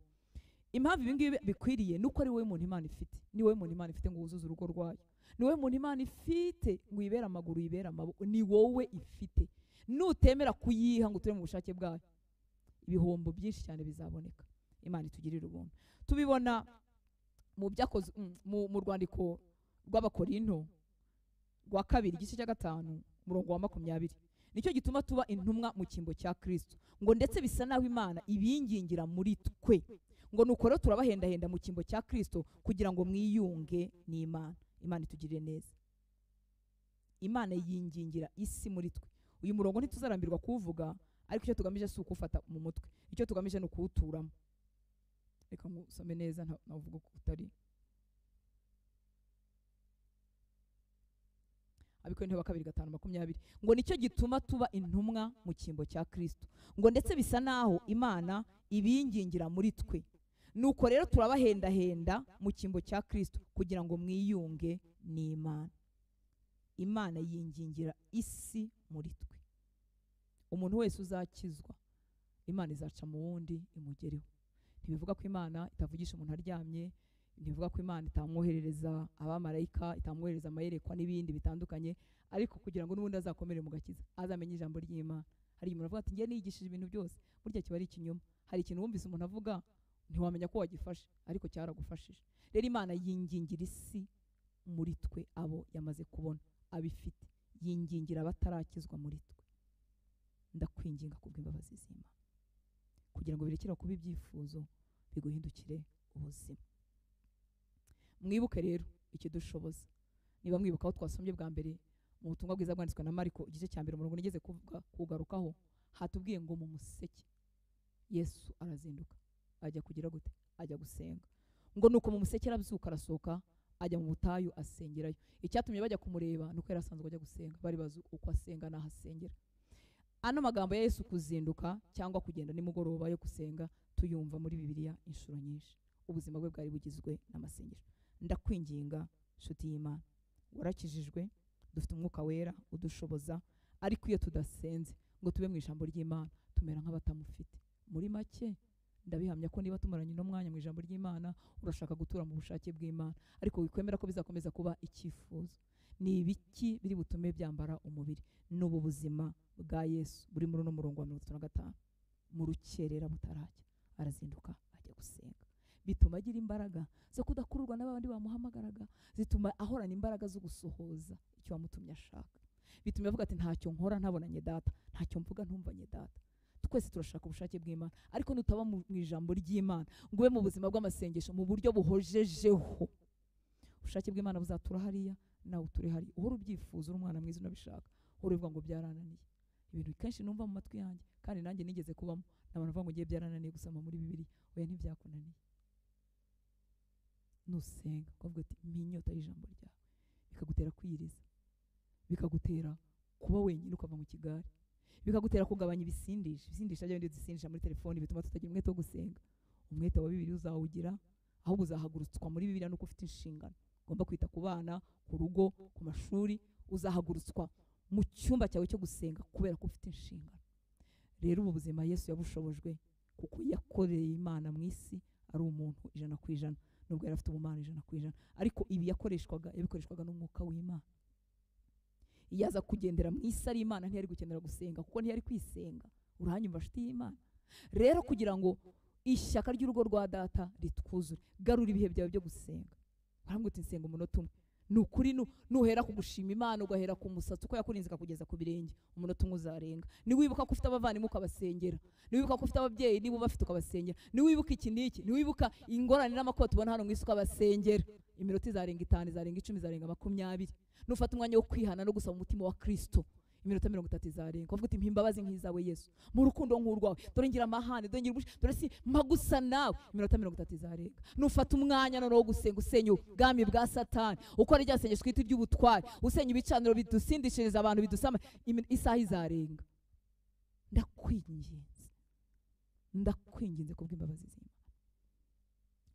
A: Impamvu ibi ngibi bikwiriye nuko ari wowe muntu Imana ifite. Ni wowe muntu Imana ifite ngo wuzuze urugo rwayo. Ni wowe muntu Imana ifite ngo uyibere amaguru, uyibere amaboko. Ni wowe ifite. Nutemera kuyiha ngo uture mu bushake bwayo, ibihombo byinshi cyane bizaboneka. Imana itugirire ubuntu. Tubibona mu byakoze mu rwandiko rw'Abakorinto rwa 2 igice cya 5 umurongo wa 20. Nicyo gituma tuba intumwa mu cyimbo cya Kristo, ngo ndetse bisa naho Imana ibingingira muri twe, ngo nuko rero turabahendahenda mu cyimbo cya Kristo kugira ngo mwiyunge n'Imana. Imana itugirire neza. Imana yingingira isi muri twe. Uyu murongo ntituzarambirwa kuvuga, ariko icyo tugamije si ukufata mu mutwe, icyo tugamije ni ukuwuturamo. Reka musome neza navuga ko utari. Abikorintho 2:5-20, ngo nicyo gituma tuba intumwa mu cyimbo cya Kristo, ngo ndetse bisa naho Imana ibingingira muri twe, nuko rero turabahendahenda mu cyimbo cya Kristo kugira ngo mwiyunge n'Imana. Imana yingingira isi muri twe. Umuntu wese uzakizwa, Imana izaca mu wundi imugereho. Ntibivuga ko Imana itavugisha umuntu aryamye, ntibivuga ko Imana itamwoherereza abamarayika, itamwoherereza amayerekwa n'ibindi bitandukanye, ariko kugira ngo n'ubundi azakomere mu gakiza, azamenye ijambo ry'Imana. Hari umuntu avuga ati ngiye nigishije ibintu byose, burya kiba ari ikinyoma. Hari ikintu wumvise umuntu avuga ntiwamenya ko wagifashe, ariko cyaragufashije. Rero Imana yingingira isi muri twe, abo yamaze kubona abifite, yingingira abatarakizwa muri twe. Ndakwinginga kubw'imbabazi z'Imana, kugira ngo birekere kuba ibyifuzo, biguhindukire ubuzima. Mwibuke rero ikidushoboza. Niba mwibuka aho twasomye bwa mbere mu butumwa bwiza bwanditswe na Mariko igice cya 1 umurongo nigeze kugarukaho, hatubwiye ngo mu museke Yesu arazinduka ajya kugira gute, ajya gusenga. Ngo nuko mu museke arabyuka arasohoka ajya mu butayu asengerayo. Icyatumye bajya kumureba nuko yari asanzwe ajya gusenga, bari bazi uko asenga n'aho asengera. Ano magambo ya Yesu kuzinduka cyangwa kugenda nimugoroba yo gusenga tuyumva muri Bibiliya inshuro nyinshi. ubuzima bwe bwari bugizwe n'amasengesho. Ndakwinginga nshuti y'Imana, warakijijwe, dufite umwuka wera udushoboza, ariko iyo tudasenze ngo tube mu ijambo ry'Imana tumera nk'abatamufite. Muri make ndabihamya ko niba tumaranye no mwanya mu ijambo ry'Imana urashaka gutura mu bushake bw'Imana, ariko wikwemera ko bizakomeza kuba icyifuzo. Ni ibiki biri butume byambara umubiri? N'ubu buzima bwa Yesu buri muri uno murongo wa 35. Mu rukerera butarajya arazinduka ajya gusenga, bituma agira imbaraga zo kudakururwa n'abandi bamuhamagaraga, zituma ahorana imbaraga zo gusohoza icyo wamutumye ashaka. Bituma avuga ati ntacyo nkora ntabonanye data, ntacyo mvuga ntumvanye data. Twese turashaka ubushake bw'Imana, ariko nutaba mu ijambo ry'Imana ngo ube mu buzima bw'amasengesho mu buryo buhojejeho, ubushake bw'Imana buzatura hariya nawe uture hariya. Uhora ubyifuza, uri umwana mwiza unabishaka, uhora uvuga ngo byarananiye. Ibintu kenshi numva mu matwi yanjye, kandi nanjye nigeze kubamo, n'abantu bavuga ngo ngiye byarananiye gusoma muri Bibiliya. Oya, ntibyakunaniye. Nusenga ukavuga ati mpinyota y'ijambo ryawe, bikagutera kwiyiriza, bikagutera kuba wenyine ukava mu kigare, bikagutera kugabanya ibisindisha byo dusindisha muri telefoni, bituma tutagira umwete wo gusenga. Umwete wa Bibiliya uzawugira, ahubwo uzahagurutswa muri Bibiliya nuko ufite inshingano. Ugomba kwita ku bana, ku rugo, ku mashuri. Uzahagurutswa mu cyumba cyawe cyo gusenga kubera ko ufite inshingano. Rero ubu buzima Yesu yabushobojwe kuko yakoreye Imana mu isi ari umuntu 100%, nubwo yari afite ubumana 100%, ariko ibi yabikoreshwaga n'umwuka w'Imana. Iyo aza kugendera mu isi ari Imana ntiyari gukenera gusenga, kuko ntiyari kwisenga. Urahanyumva nshuti y'Imana? Rero kugira ngo ishyaka ry'urugo rwa data ritwuzure, garura ibihe byawe byo gusenga. Urambwira uti nsenga umunota umwe. Ni ukuri nuhera kugushima Imana ugahera ku musatsi uko yakurinze kugeza ku birenge, umunota umwe uzarenga. Niwibuka ko ufite abavandimwe ukabasengera, niwibuka ko ufite ababyeyi niba bafite ukabasengera, niwibuka iki n'iki, niwibuka ingorane n'amakuba tubona hano mu isi ukabasengera, iminota izarenga 5, izarenga 10, izarenga 20. Nufata umwanya wo kwihana no gusaba umutima wa Kristo, iminota 30 izarenga. Uvuga uti mpimbabazi nk'izawe Yesu, mu rukundo nk'urwawe, dore ngira amahane, dore ngira ubushi, dore si mpagusa nawe, iminota 30 izarenga. Nufata umwanya no gusenga, usenya ubwami bwa Satani, ukora rya sengesho twita ry'ubutwari, usenya ibicaniro bidusindishiriza abantu bidusama, isaha izarenga. Ndakwinginze kubw'imbabazi z'Imana,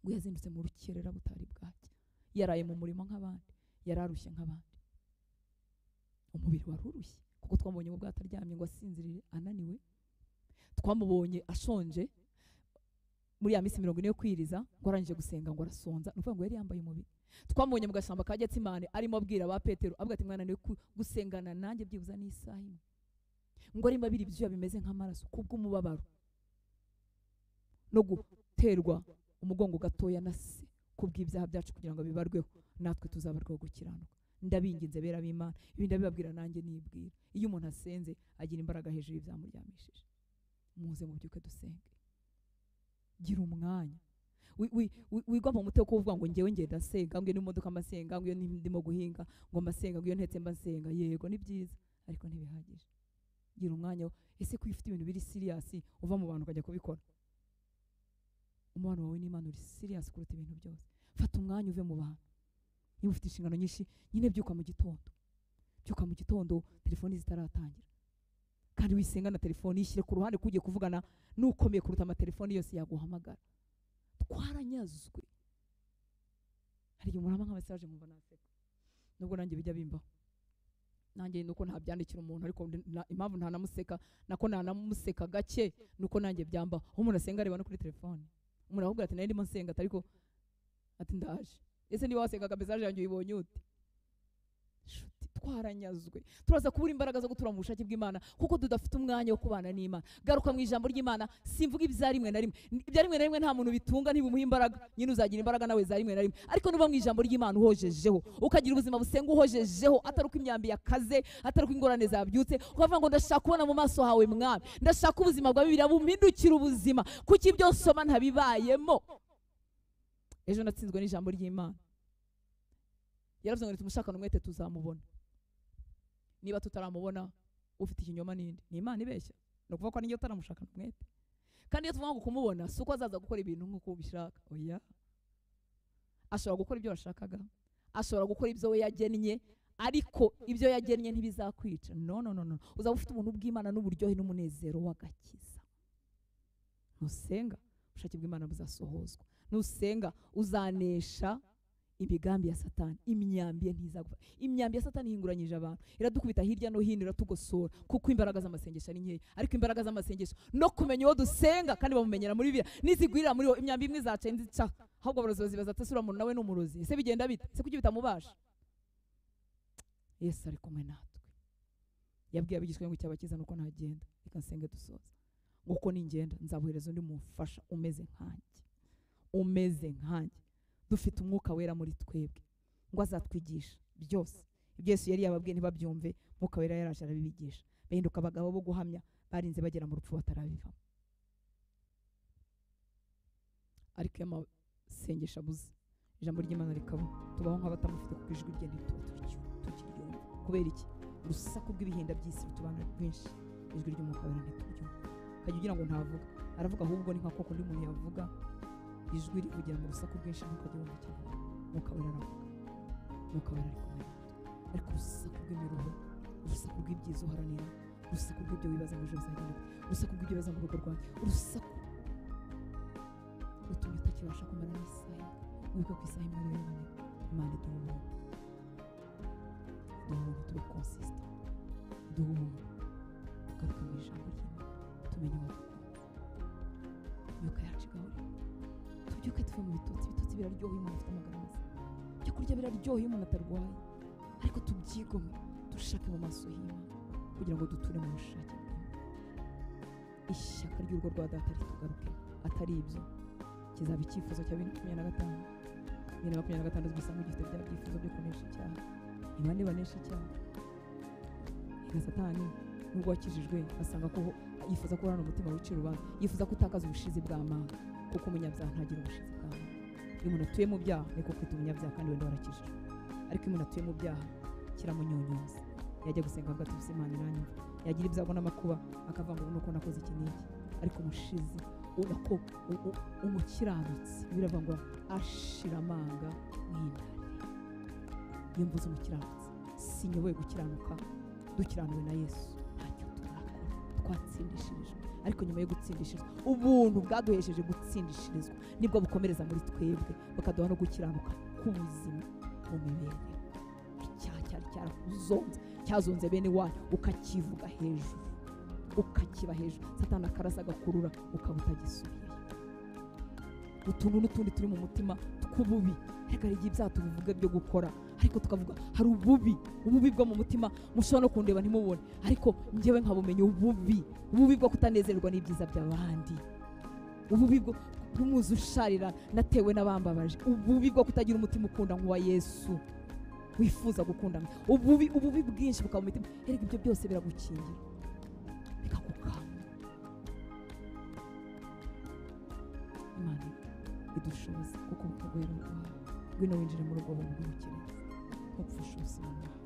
A: ngo yazindutse mu rukerera butari bwacye, yaraye mu murimo nk'abandi, yararushye nk'abandi. Umubiri wari urushye kuko twamubonye mu bwato aryamye ngo asinzirire ananiwe, twamubonye ashonje muri ya minsi 40 yo kwiriza, ngo arangije gusenga ngo arasonza, nuvuga ngo yari yambaye umubiri. Twamubonye mu gashamba ka Getsimane arimo abwira ba Petero, avuga ati mwana niwe gusengana nanjye byibuza n'isaha imwe, ngo arimo abiri ibyuya bimeze nk'amaraso kubw'umubabaro no guterwa umugongo gatoya na se kubw'ibyaha byacu kugira ngo bibarweho natwe tuzabarweho gukiranuka. Ndabinginze bera b'Imana, ibi ndabibabwira nanjye nibwira. Iyo umuntu asenze agira imbaraga hejuru y'ibyamuryamishije. Muze mubyuke dusenge, gira umwanya. Wigwa mu mutwe ko uvuga ngo ngewe ngenda senga, ngo n'imodoka amasenga, ngo ndimo guhinga ngo amasenga, ngo iyo ntetse mbasenga. Yego ni byiza, ariko ntibihagije. Gira umwanya. Ese ko ufite ibintu biri serious uva mu bantu ukajya kubikora? Umwana wawe n'Imana uri serious kuruta ibintu byose. Fata umwanya uve mu bantu. Niba ufite inshingano nyinshi, nyine byuka mu gitondo, telefoni zitaratangira, kandi wisenga na telefoni yishyire ku ruhande kugiye kuvugana n'ukomeye kuruta amatelefoni yose yaguhamagara. Twaranyazwe. Hari igihe umuntu nka message nkumva naseka, nubwo nanjye bijya bimbaho. Nanjye nuko ntabyandikira umuntu, ariko impamvu ntanamuseka nako nanamuseka gake nuko nanjye byambaho. Umuntu asenga areba no kuri telefoni, umuntu ahubwo ati ndimo nsenga ariko ati ndaje. Ese niba wasengaga message yanjye uyibonye ute? Twaranyazwe. Turaza kubura imbaraga zo gutura mu bushake bw'Imana kuko tudafite umwanya wo kubana n'Imana. Garuka mu ijambo ry'Imana. Simvuga ibya rimwe na rimwe. Ibya rimwe na rimwe nta muntu bitunga ntibumuha imbaraga. Nyine uzagira imbaraga nawe za rimwe na rimwe. Ariko nuba mu ijambo ry'Imana uhojejeho, ukagira ubuzima busenga uhojejeho, ataruko imyambi yakaze, ataruko ingorane zabyutse, ukavuga ngo ndashaka kubona mu maso hawe Mwami, ndashaka ubuzima bwa Bibiliya bumpindukira ubuzima, kuki ibyo nsoma ntabibayemo. Ejo natsinzwe n'ijambo ry'Imana. Yaravuze ngo tumushakana umwete tuzamubona. Niba tutaramubona ufite ikinyoma ninde? Ni Imana ibeshya. No kuvuga ko ari njye utaramushakana umwete. Kandi iyo tuvuga ngo kumubona suko azaza gukora ibintu nk'uko ubishaka. Oya. Ashobora gukora ibyo washakaga. Ashobora gukora ibyo we yagennye, ariko ibyo yagennye ntibizakwica. No. Uzaba ufite ubuntu bw'Imana n'uburyohe n'umunezero w'agakiza. Nusenga ubushake bw'Imana buzasohozwa. nusenga uzanesha imigambi ya Satani. Imyambi ye ntizagufata. Imyambi ya Satani ihinguranyije abantu, iradukubita hirya no hino, iratugosora, kuko imbaraga z'amasengesho ari nkeya. Ariko imbaraga z'amasengesho no kumenya uwo dusenga kandi bamumenyera muri Bibiliya nizigwirira muri wo, imyambi imwe izaca indi ica. Ahubwo abarozi baza ati sura muntu nawe n'umurozi, ese bigenda bite? Se kuki bitamubasha? Yesu ari kumwe natwe. Yabwiye abigishwa ngo icyabakiza nuko ntagenda. Reka nsenge dusoza. Nguko ningenda nzabuhereza undi mufasha umeze nkanjye. Umeze nkanjye. Dufite umwuka wera muri twebwe ngo azatwigisha byose. Ibyo Yesu yari yababwiye ntibabyumve, umwuka wera yaraje arabibigisha. Bahinduka abagabo bo guhamya, barinze bagera mu rupfu batarabivamo. Ariko amasengesho abuze, ijambo ry'Imana rikaba, tubaho nk'abatamufite kuko ijwi rye ntituba tukiryumva. Kubera iki? Urusaku rw'ibihinda by'isi rutubana rwinshi, ijwi ry'umwuka wera ntituryumva. Kajya ugira ngo ntavuga, aravuga ahubwo ni nka koko undi muntu yavuga, ijwi rivugira mu rusaku rwinshi ntukajya wumva cyane. Umwuka wera aravuga, umwuka wera ari kumwe natwe. Ariko urusaku rw'imiruho, urusaku rw'ibyiza uharanira, urusaku rw'ibyo wibaza ngo ejo bizagenda, urusaku rw'ibyo wibaza mu rugo rwawe, urusaku rutumye utakibasha kumara n'isaha. Wibuke ku isaha imwe ariyo yaboneka. Imana iduha ubuntu, iduha ubuntu tube consistent, iduha ubuntu tugaruke mu ijambo ry'Imana, tumenye uwadukunda, imyuka yacu igahurira. Tubyuke tuve mu bitotsi. Ibitotsi biraryoha iyo umuntu afite amagara meza, ibyo kurya biraryoha iyo umuntu atarwaye. Ariko tubyigomwe, dushake mu maso y'Imana kugira ngo duture mu bushake bw'Imana. Ishyaka ry'urugo rwa data ritugaruke. Atari ibyo kizaba icyifuzo cya 2025. 2026 dusanga gifite bya byifuzo byo kunesha icyaha. Imana ibanesha icyaha. Ega Satani nubwo wakijijwe asanga ko yifuza ko hano umutima wicira urubanza, yifuza ko utakaza ubushizi bw'Imana, kuko umunyabyaha ntagira ubushizi bw'Imana. Iyo umuntu atuye mu byaha niko kwita umunyabyaha kandi wenda warakijijwe. Ariko iyo umuntu atuye mu byaha kiramunyunyuza. Yajya gusenga avuga ati Imana iranyumva, yagira ibyago n'amakuba akavuga ngo nuko nakoze iki n'iki. Ariko umushizi ubako umukiranutsi biravuga ngo ashira amanga nk'intare. Iyo mvuze umukiranutsi sinyoboye gukiranuka, dukiranuwe na Yesu ntacyo turakora, twatsindishirijwe. Ariko nyuma yo gutsindishirizwa, ubuntu bwaduhesheje gutsindishirizwa nibwo bukomereza muri twebwe, bukaduha no gukiranuka k'ubuzima mu mibereho. Icyaha cyari cyarakuzonze, cyazonze bene wanyu, ukakivuga hejuru, ukakiba hejuru. Satani akarasa agakurura, ukaba utagisubiyeyo. Utuntu n'utundi turi mu mutima tw'ububi, reka igihe ibyaha tubivuga byo gukora, ariko tukavuga hari ububi bwo mu mutima mushobora no kundeba ntimubone, ariko njyewe nkabumenya ububi bwo kutanezerwa n'ibyiza by'abandi, ububi bwo bw'umuzi usharira natewe n'abambabaje, ububi bwo kutagira umutima ukunda nk'uwa Yesu wifuza gukundana, ububi bwinshi bukaba mu mutima. Erega ibyo byose biragukingira, bikagukama. Imana idushoboza kuko ubutagwera bwawe. Ngwino winjire muri ubwo buntu bw'ubukereza, ntupfushe ubuzima bwawe.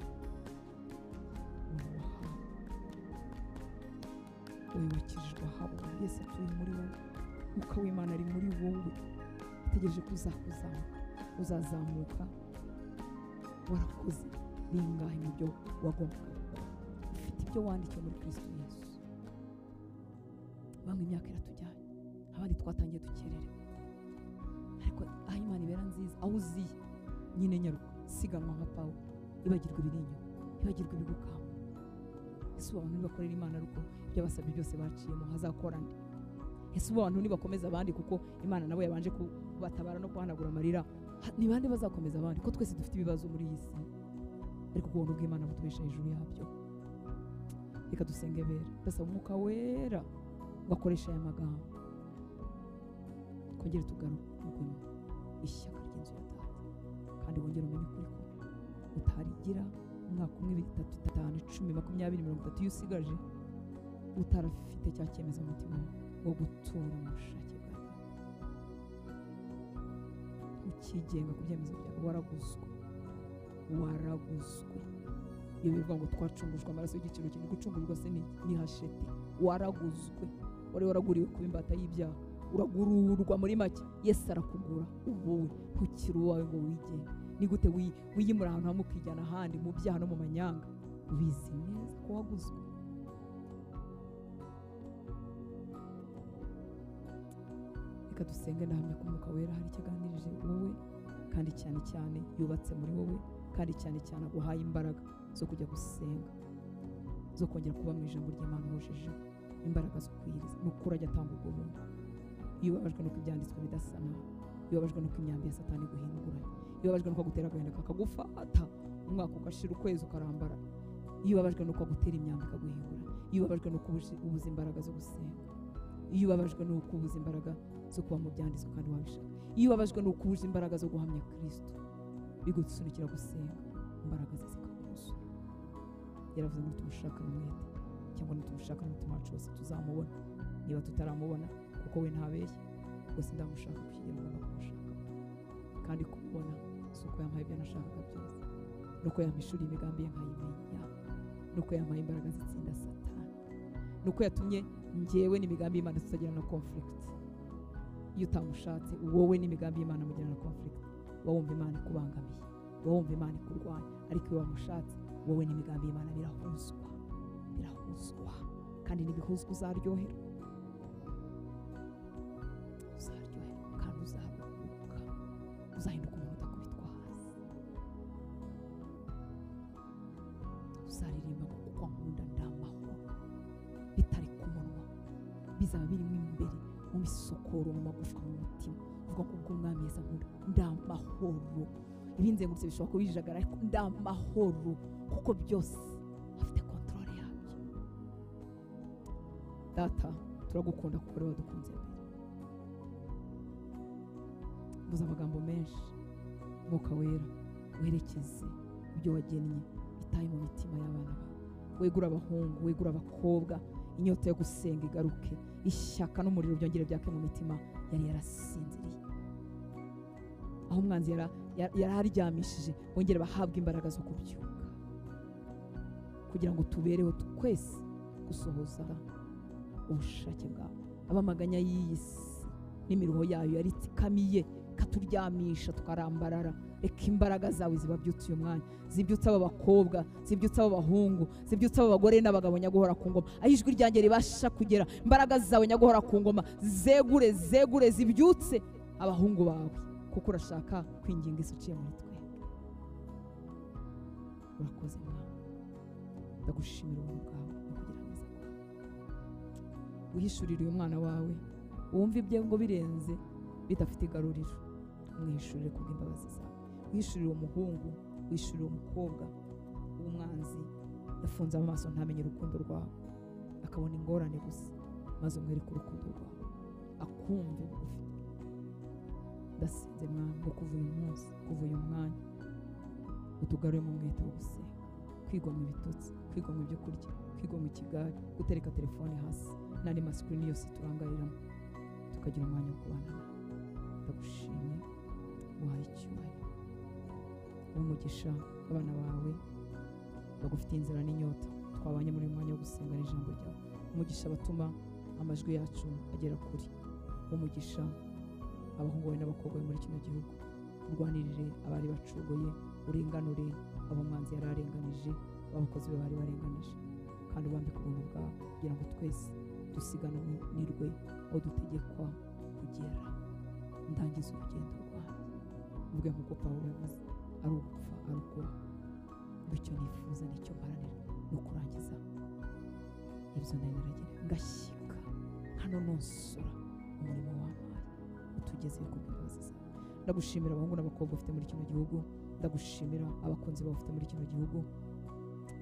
A: Wowe wakijijwe ahabu, Yesu atuye muri wowe, Mwuka w'Imana ari muri wowe, ategereje ko uzazamuka. Warakoze bingahe mu byo wagombaga gukora, ufite ibyo wandikiwe muri Kristo Yesu. Bamwe imyaka iratujyanye, abandi twatangiye dukererewe, ariko aho Imana ibera nziza, aho uziye nyine nyaruka, siganwa nka Pawulo, ibagirwa ibiri inyuma, ibagirwa ibigukama. Ese abantu nibakorera Imana ariko ibyo basabye byose baciyemo hazakora nde? Ese abantu nibakomeza abandi kuko Imana nabo yabanje kubatabara no kuhanagura amarira, ni bande bazakomeza abandi? Ko twese dufite ibibazo muri iyi si, ariko ubuntu bw'Imana butubesha hejuru yabyo. Reka dusenge bera, ndasaba umwuka wera ngo akoreshe aya magambo, twongere tugaruke ishyaka ry'inzu ya data, kandi wongere umenye ukuri ko utarigira umwaka 1, 2, 3, 5, 10, 20, 30 iyo usigaje utarafite cya cyemezo mu mutima wo gutura mu bushake bwawe, ukigenga ku byemezo byawe. Waraguzwe. Iyo bivuga ngo twacungujwe amaraso y'igiciro kinini, gucungurwa se ni hashete. Waraguzwe, wari waraguriwe kuba imbata y'ibyaha, uragururwa muri make. Yesu arakugura, ubuwe ntukiri uwawe ngo wigenge. Ni gute wiyimura ahantu hamwe ukijyana ahandi mu byaha no mu manyanga? Ubizi neza ko waguzwe. reka dusenge. Ndahamya ko Umwuka Wera hari icyo aganirije wowe, kandi cyane cyane yubatse muri wowe, kandi cyane cyane aguhaye imbaraga zo kujya gusenga, zo kongera kuba mu ijambo ry'Imana wujuje imbaraga zo kwiyiriza. Ni ukuri ajya atanga ubwo buntu. Iyo ubabajwe nuko ibyanditswe bidasa nawe, iyo ubabajwe nuko imyambi ya Satani guhinduranya, iyo ubabajwe nuko agutera agahinda kakagufata, umwaka ugashira, ukwezi ukarambara, iyo ubabajwe nuko agutera imyambi ikaguhindura, iyo ubabajwe nuko ubuze imbaraga zo gusenga, iyo ubabajwe nuko ubuze imbaraga zo kuba mu byanditswe kandi wabishaka, iyo ubabajwe nuko ubuze imbaraga zo guhamya Kristo, bigusunikira gusenga, imbaraga ze zikakuzura. Yaravuze ngo tumushakane umwete, cyangwa nitumushakane umutima wacu wose tuzamubona. Niba tutaramubona, kuko we ntabeshya, gusa ndamushaka kugira ngo kumushaka, kandi kumubona si uko yampaye ibyo nashakaga byose, nuko yampishuriye imigambi ye nkayimenya, nuko yampaye imbaraga zitsinda Satani, nuko yatumye njyewe n'imigambi y'Imana tutagirana conflict. Iyo utamushatse wowe n'imigambi y'Imana mugirana conflict, wumva Imana ikubangamiye, wumva Imana ikurwanya. Ariko iyo wamushatse, wowe n'imigambi y'Imana birahuzwa, kandi nibihuzwa uzaryoherwa, kandi uzaruhuka, uzahinduka umuntu udakubitwa hasi, uzaririmba ngo kuko nkunda ndamahoro, bitari ku munwa, bizaba birimo imbere mu misokoro, mu magufwa, mu mutima. Uvuga ko ubwo Umwami Yesu ankunda, ndamahoro. Ibinzengurutse bishobora kubijagara, ariko ndamahoro, kuko byose afite kontrole yabyo. Data, turagukunda kuko rero wadukunze mbere. Mvuze amagambo menshi, Mwuka Wera werekeze ibyo wagennye bitaye mu mitima y'abana bawe. Wegura abahungu, wegura abakobwa, inyota yo gusenga igaruke, ishyaka n'umuriro byongere byake mu mitima yari yarasinziriye. Aho umwanzi yararyamishije, wongere bahabwe imbaraga zo kubyuka, kugira ngo tubereho twese gusohoza ubushake bwawe. Abamaganya y'iyi si n'imiruho yayo yaritsikamiye, katuryamisha tukarambarara. Reka imbaraga zawe zibabyutse uyu mwanya, zibyutse aba bakobwa, zibyutse aba bahungu, zibyutse aba bagore n'abagabo nyaguhora ku ngoma. Aho ijwi ryanjye ribasha kugera, imbaraga zawe nyaguhora ku ngoma zegure zibyutse abahungu bawe, kuko urashaka kwinginga isi uciye muri twe. Urakoze Mwana, ndagushimira ubuntu bwawe no kugira neza kwawe. Wihishurire uyu mwana wawe, wumve ibye ngo birenze bidafite igaruriro, umwihishurire kubw'imbabazi zawe. Wihishurire umuhungu, wihishurire umukobwa w'umwanzi yafunze amaso ntamenye urukundo rwawe, akabona ingorane gusa, maze umwereke urukundo rwawe, akumve ufite. Ndasenze Mwana ngo kuva uyu munsi, kuva uyu mwanya, utugarure mu mwete wo gusenga, kwigomwa ibitotsi, kwigomwa ibyo kurya, kwigomwa ikigare, gutereka telefone hasi n'andi masikirini yose turangariramo, tukagira umwanya wo kubana nawe. Ndagushimye, uhaye icyubahiro, umugisha abana bawe bagufitiye inzara n'inyota. Twabanye muri uyu mwanya wo gusenga n'ijambo ryawe. Umugisha batuma amajwi yacu agera kuri. Umugisha abahungu bawe n'abakobwa muri kino gihugu. Urwanirire abari bacugoye, urenganure abo umwanzi yari arenganije, abakozi be bari barenganije, kandi ubambike ubuntu bwawe, kugira ngo twese dusiganirwe aho dutegekwa kugera. Ndangiza urugendo rwanjye, mvuge nk'uko Pawulo yavuze, ari ugupfa ari ukuba. Bityo nifuza n'icyo mparanira ni ukurangiza ibyo nari naragenewe, ngashyika nkanonosora umurimo wampaye, utugezeho kubw'imbabazi zawe. Ndagushimira abahungu n'abakobwa ufite muri kino gihugu, ndagushimira abakunzi bawe ufite muri kino gihugu.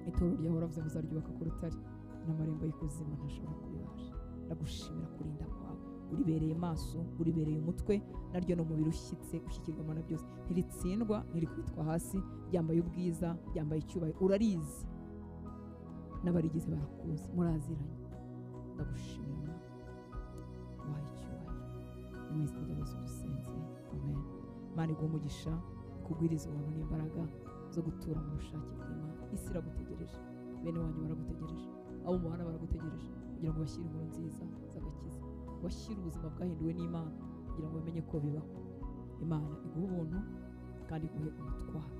A: Itorero ryawe waravuze ngo uzaryubaka ku rutare, n'amarembo y'ikuzimu ntashobora kuribasha. Ndagushimira kurinda kwawe, uribereye maso, uribereye umutwe, naryo n'umubiri ushyitse ushyikirwamo na byose. Ntiritsindwa, ntirikubitwa hasi, ryambaye ubwiza, ryambaye icyubahiro. Urarizi, n'abarigize barakuzi, muraziranye. Ndagushimira, wahaye icyubahiro, mu izina rya Yesu dusenze, amen. Imana iguhe umugisha, ikugwirize ubuntu n'imbaraga zo gutura mu bushake bw'Imana. Isi iragutegereje, bene wanyu baragutegereje, abo mubana baragutegereje, kugira ngo bashyire inkuru nziza z'agakiza, bashyire ubuzima bwahinduwe n'Imana, kugira ngo bamenye ko bibaho. Imana iguhe ubuntu kandi iguhe umutwaro.